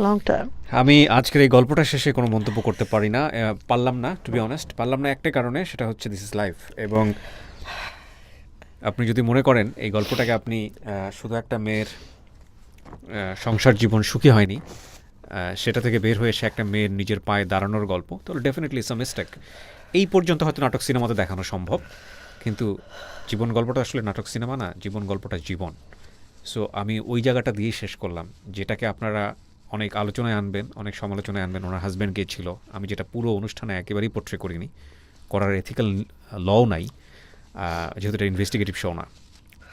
Speaker 1: long time.
Speaker 2: আমি আজকের এই গল্পটা শেষে কোনো মন্তব্য করতে পারি না, পারলাম না, টু বি অনেস্ট, পারলাম না একটা কারণে, সেটা হচ্ছে দিস ইজ লাইফ। এবং আপনি যদি মনে করেন এই গল্পটাকে আপনি শুধু একটা মেয়ের সংসার জীবন সুখী হয়নি সেটা থেকে বের হয়ে এসে একটা মেয়ের নিজের পায়ে দাঁড়ানোর গল্প, তাহলে ডেফিনেটলি ইটস আ মিস্টেক। এই পর্যন্ত হয়তো নাটক সিনেমাতে দেখানো সম্ভব, কিন্তু জীবন গল্পটা আসলে নাটক সিনেমা না, জীবন গল্পটা জীবন। সো আমি ওই জায়গাটা দিয়েই শেষ করলাম, যেটাকে আপনারা অনেক আলোচনায় আনবেন, অনেক সমালোচনায় আনবেন। ওনার হাজব্যান্ড গিয়েছিল, আমি যেটা পুরো অনুষ্ঠানে একেবারেই পোট্রে করিনি, করার এথিক্যাল লও নাই, যেহেতু এটা ইনভেস্টিগেটিভ শো না।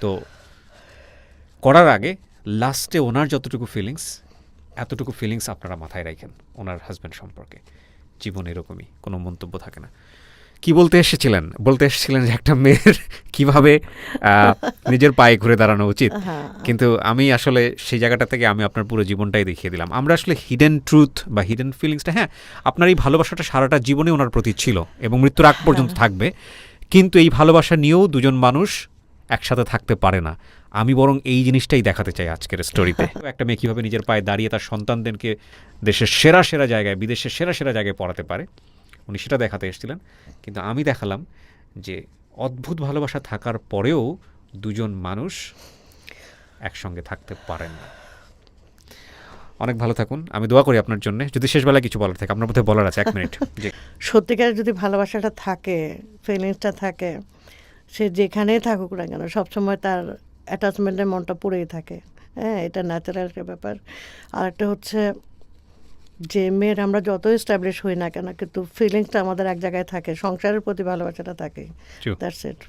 Speaker 2: তো করার আগে লাস্টে ওনার যতটুকু ফিলিংস, এতটুকু ফিলিংস আপনারা মাথায় রাখেন ওনার হাজব্যান্ড সম্পর্কে। জীবন এরকমই, কোনো মন্তব্য থাকে না। কি বলতে এসেছিলেন? বলতে এসেছিলেন যে একটা মেয়ের কিভাবে নিজের পায়ে ঘুরে দাঁড়ানো উচিত, কিন্তু আমি আসলে সেই জায়গাটা থেকে আমি আপনার পুরো জীবনটাই দেখিয়ে দিলাম। আমরা আসলে হিডেন ট্রুথ বা হিডেন ফিলিংসটা, হ্যাঁ আপনার এই ভালোবাসাটা সারাটা জীবনে ওনার প্রতি ছিল এবং মৃত্যুর আগ পর্যন্ত থাকবে, কিন্তু এই ভালোবাসা নিয়েও দুজন মানুষ একসাথে থাকতে পারে না। আমি বরং এই জিনিসটাই দেখাতে চাই আজকের স্টোরিতে। একটা মেয়ে কীভাবে নিজের পায়ে দাঁড়িয়ে তার সন্তানদেরকে দেশের সেরা সেরা জায়গায়, বিদেশের সেরা সেরা জায়গায় পড়াতে পারে, উনি সেটা দেখাতে এসেছিলেন। কিন্তু আমি দেখালাম যে অদ্ভুত ভালোবাসা থাকার পরেও দুজন মানুষ একসঙ্গে থাকতে পারেন না। অনেক ভালো থাকুন, আমি দোয়া করি আপনার জন্য। যদি শেষবেলায় কিছু বলার থাকে, আপনার মধ্যে বলার আছে 1 মিনিট। যে
Speaker 1: সত্যিকার যদি ভালোবাসাটা থাকে, ফিলিংসটা থাকে, সে যেখানেই থাকুক না কেন, সবসময় তার অ্যাটাচমেন্টের মনটা পড়েই থাকে। হ্যাঁ, এটা ন্যাচারাল একটা ব্যাপার। আর একটা হচ্ছে যে মেয়ের আমরা যত এস্টাবলিশ হই না কেন, কিন্তু ফিলিংসটা আমাদের এক জায়গায় থাকে, সংসারের প্রতি ভালোবাসাটা থাকে।
Speaker 2: True.
Speaker 1: That's it.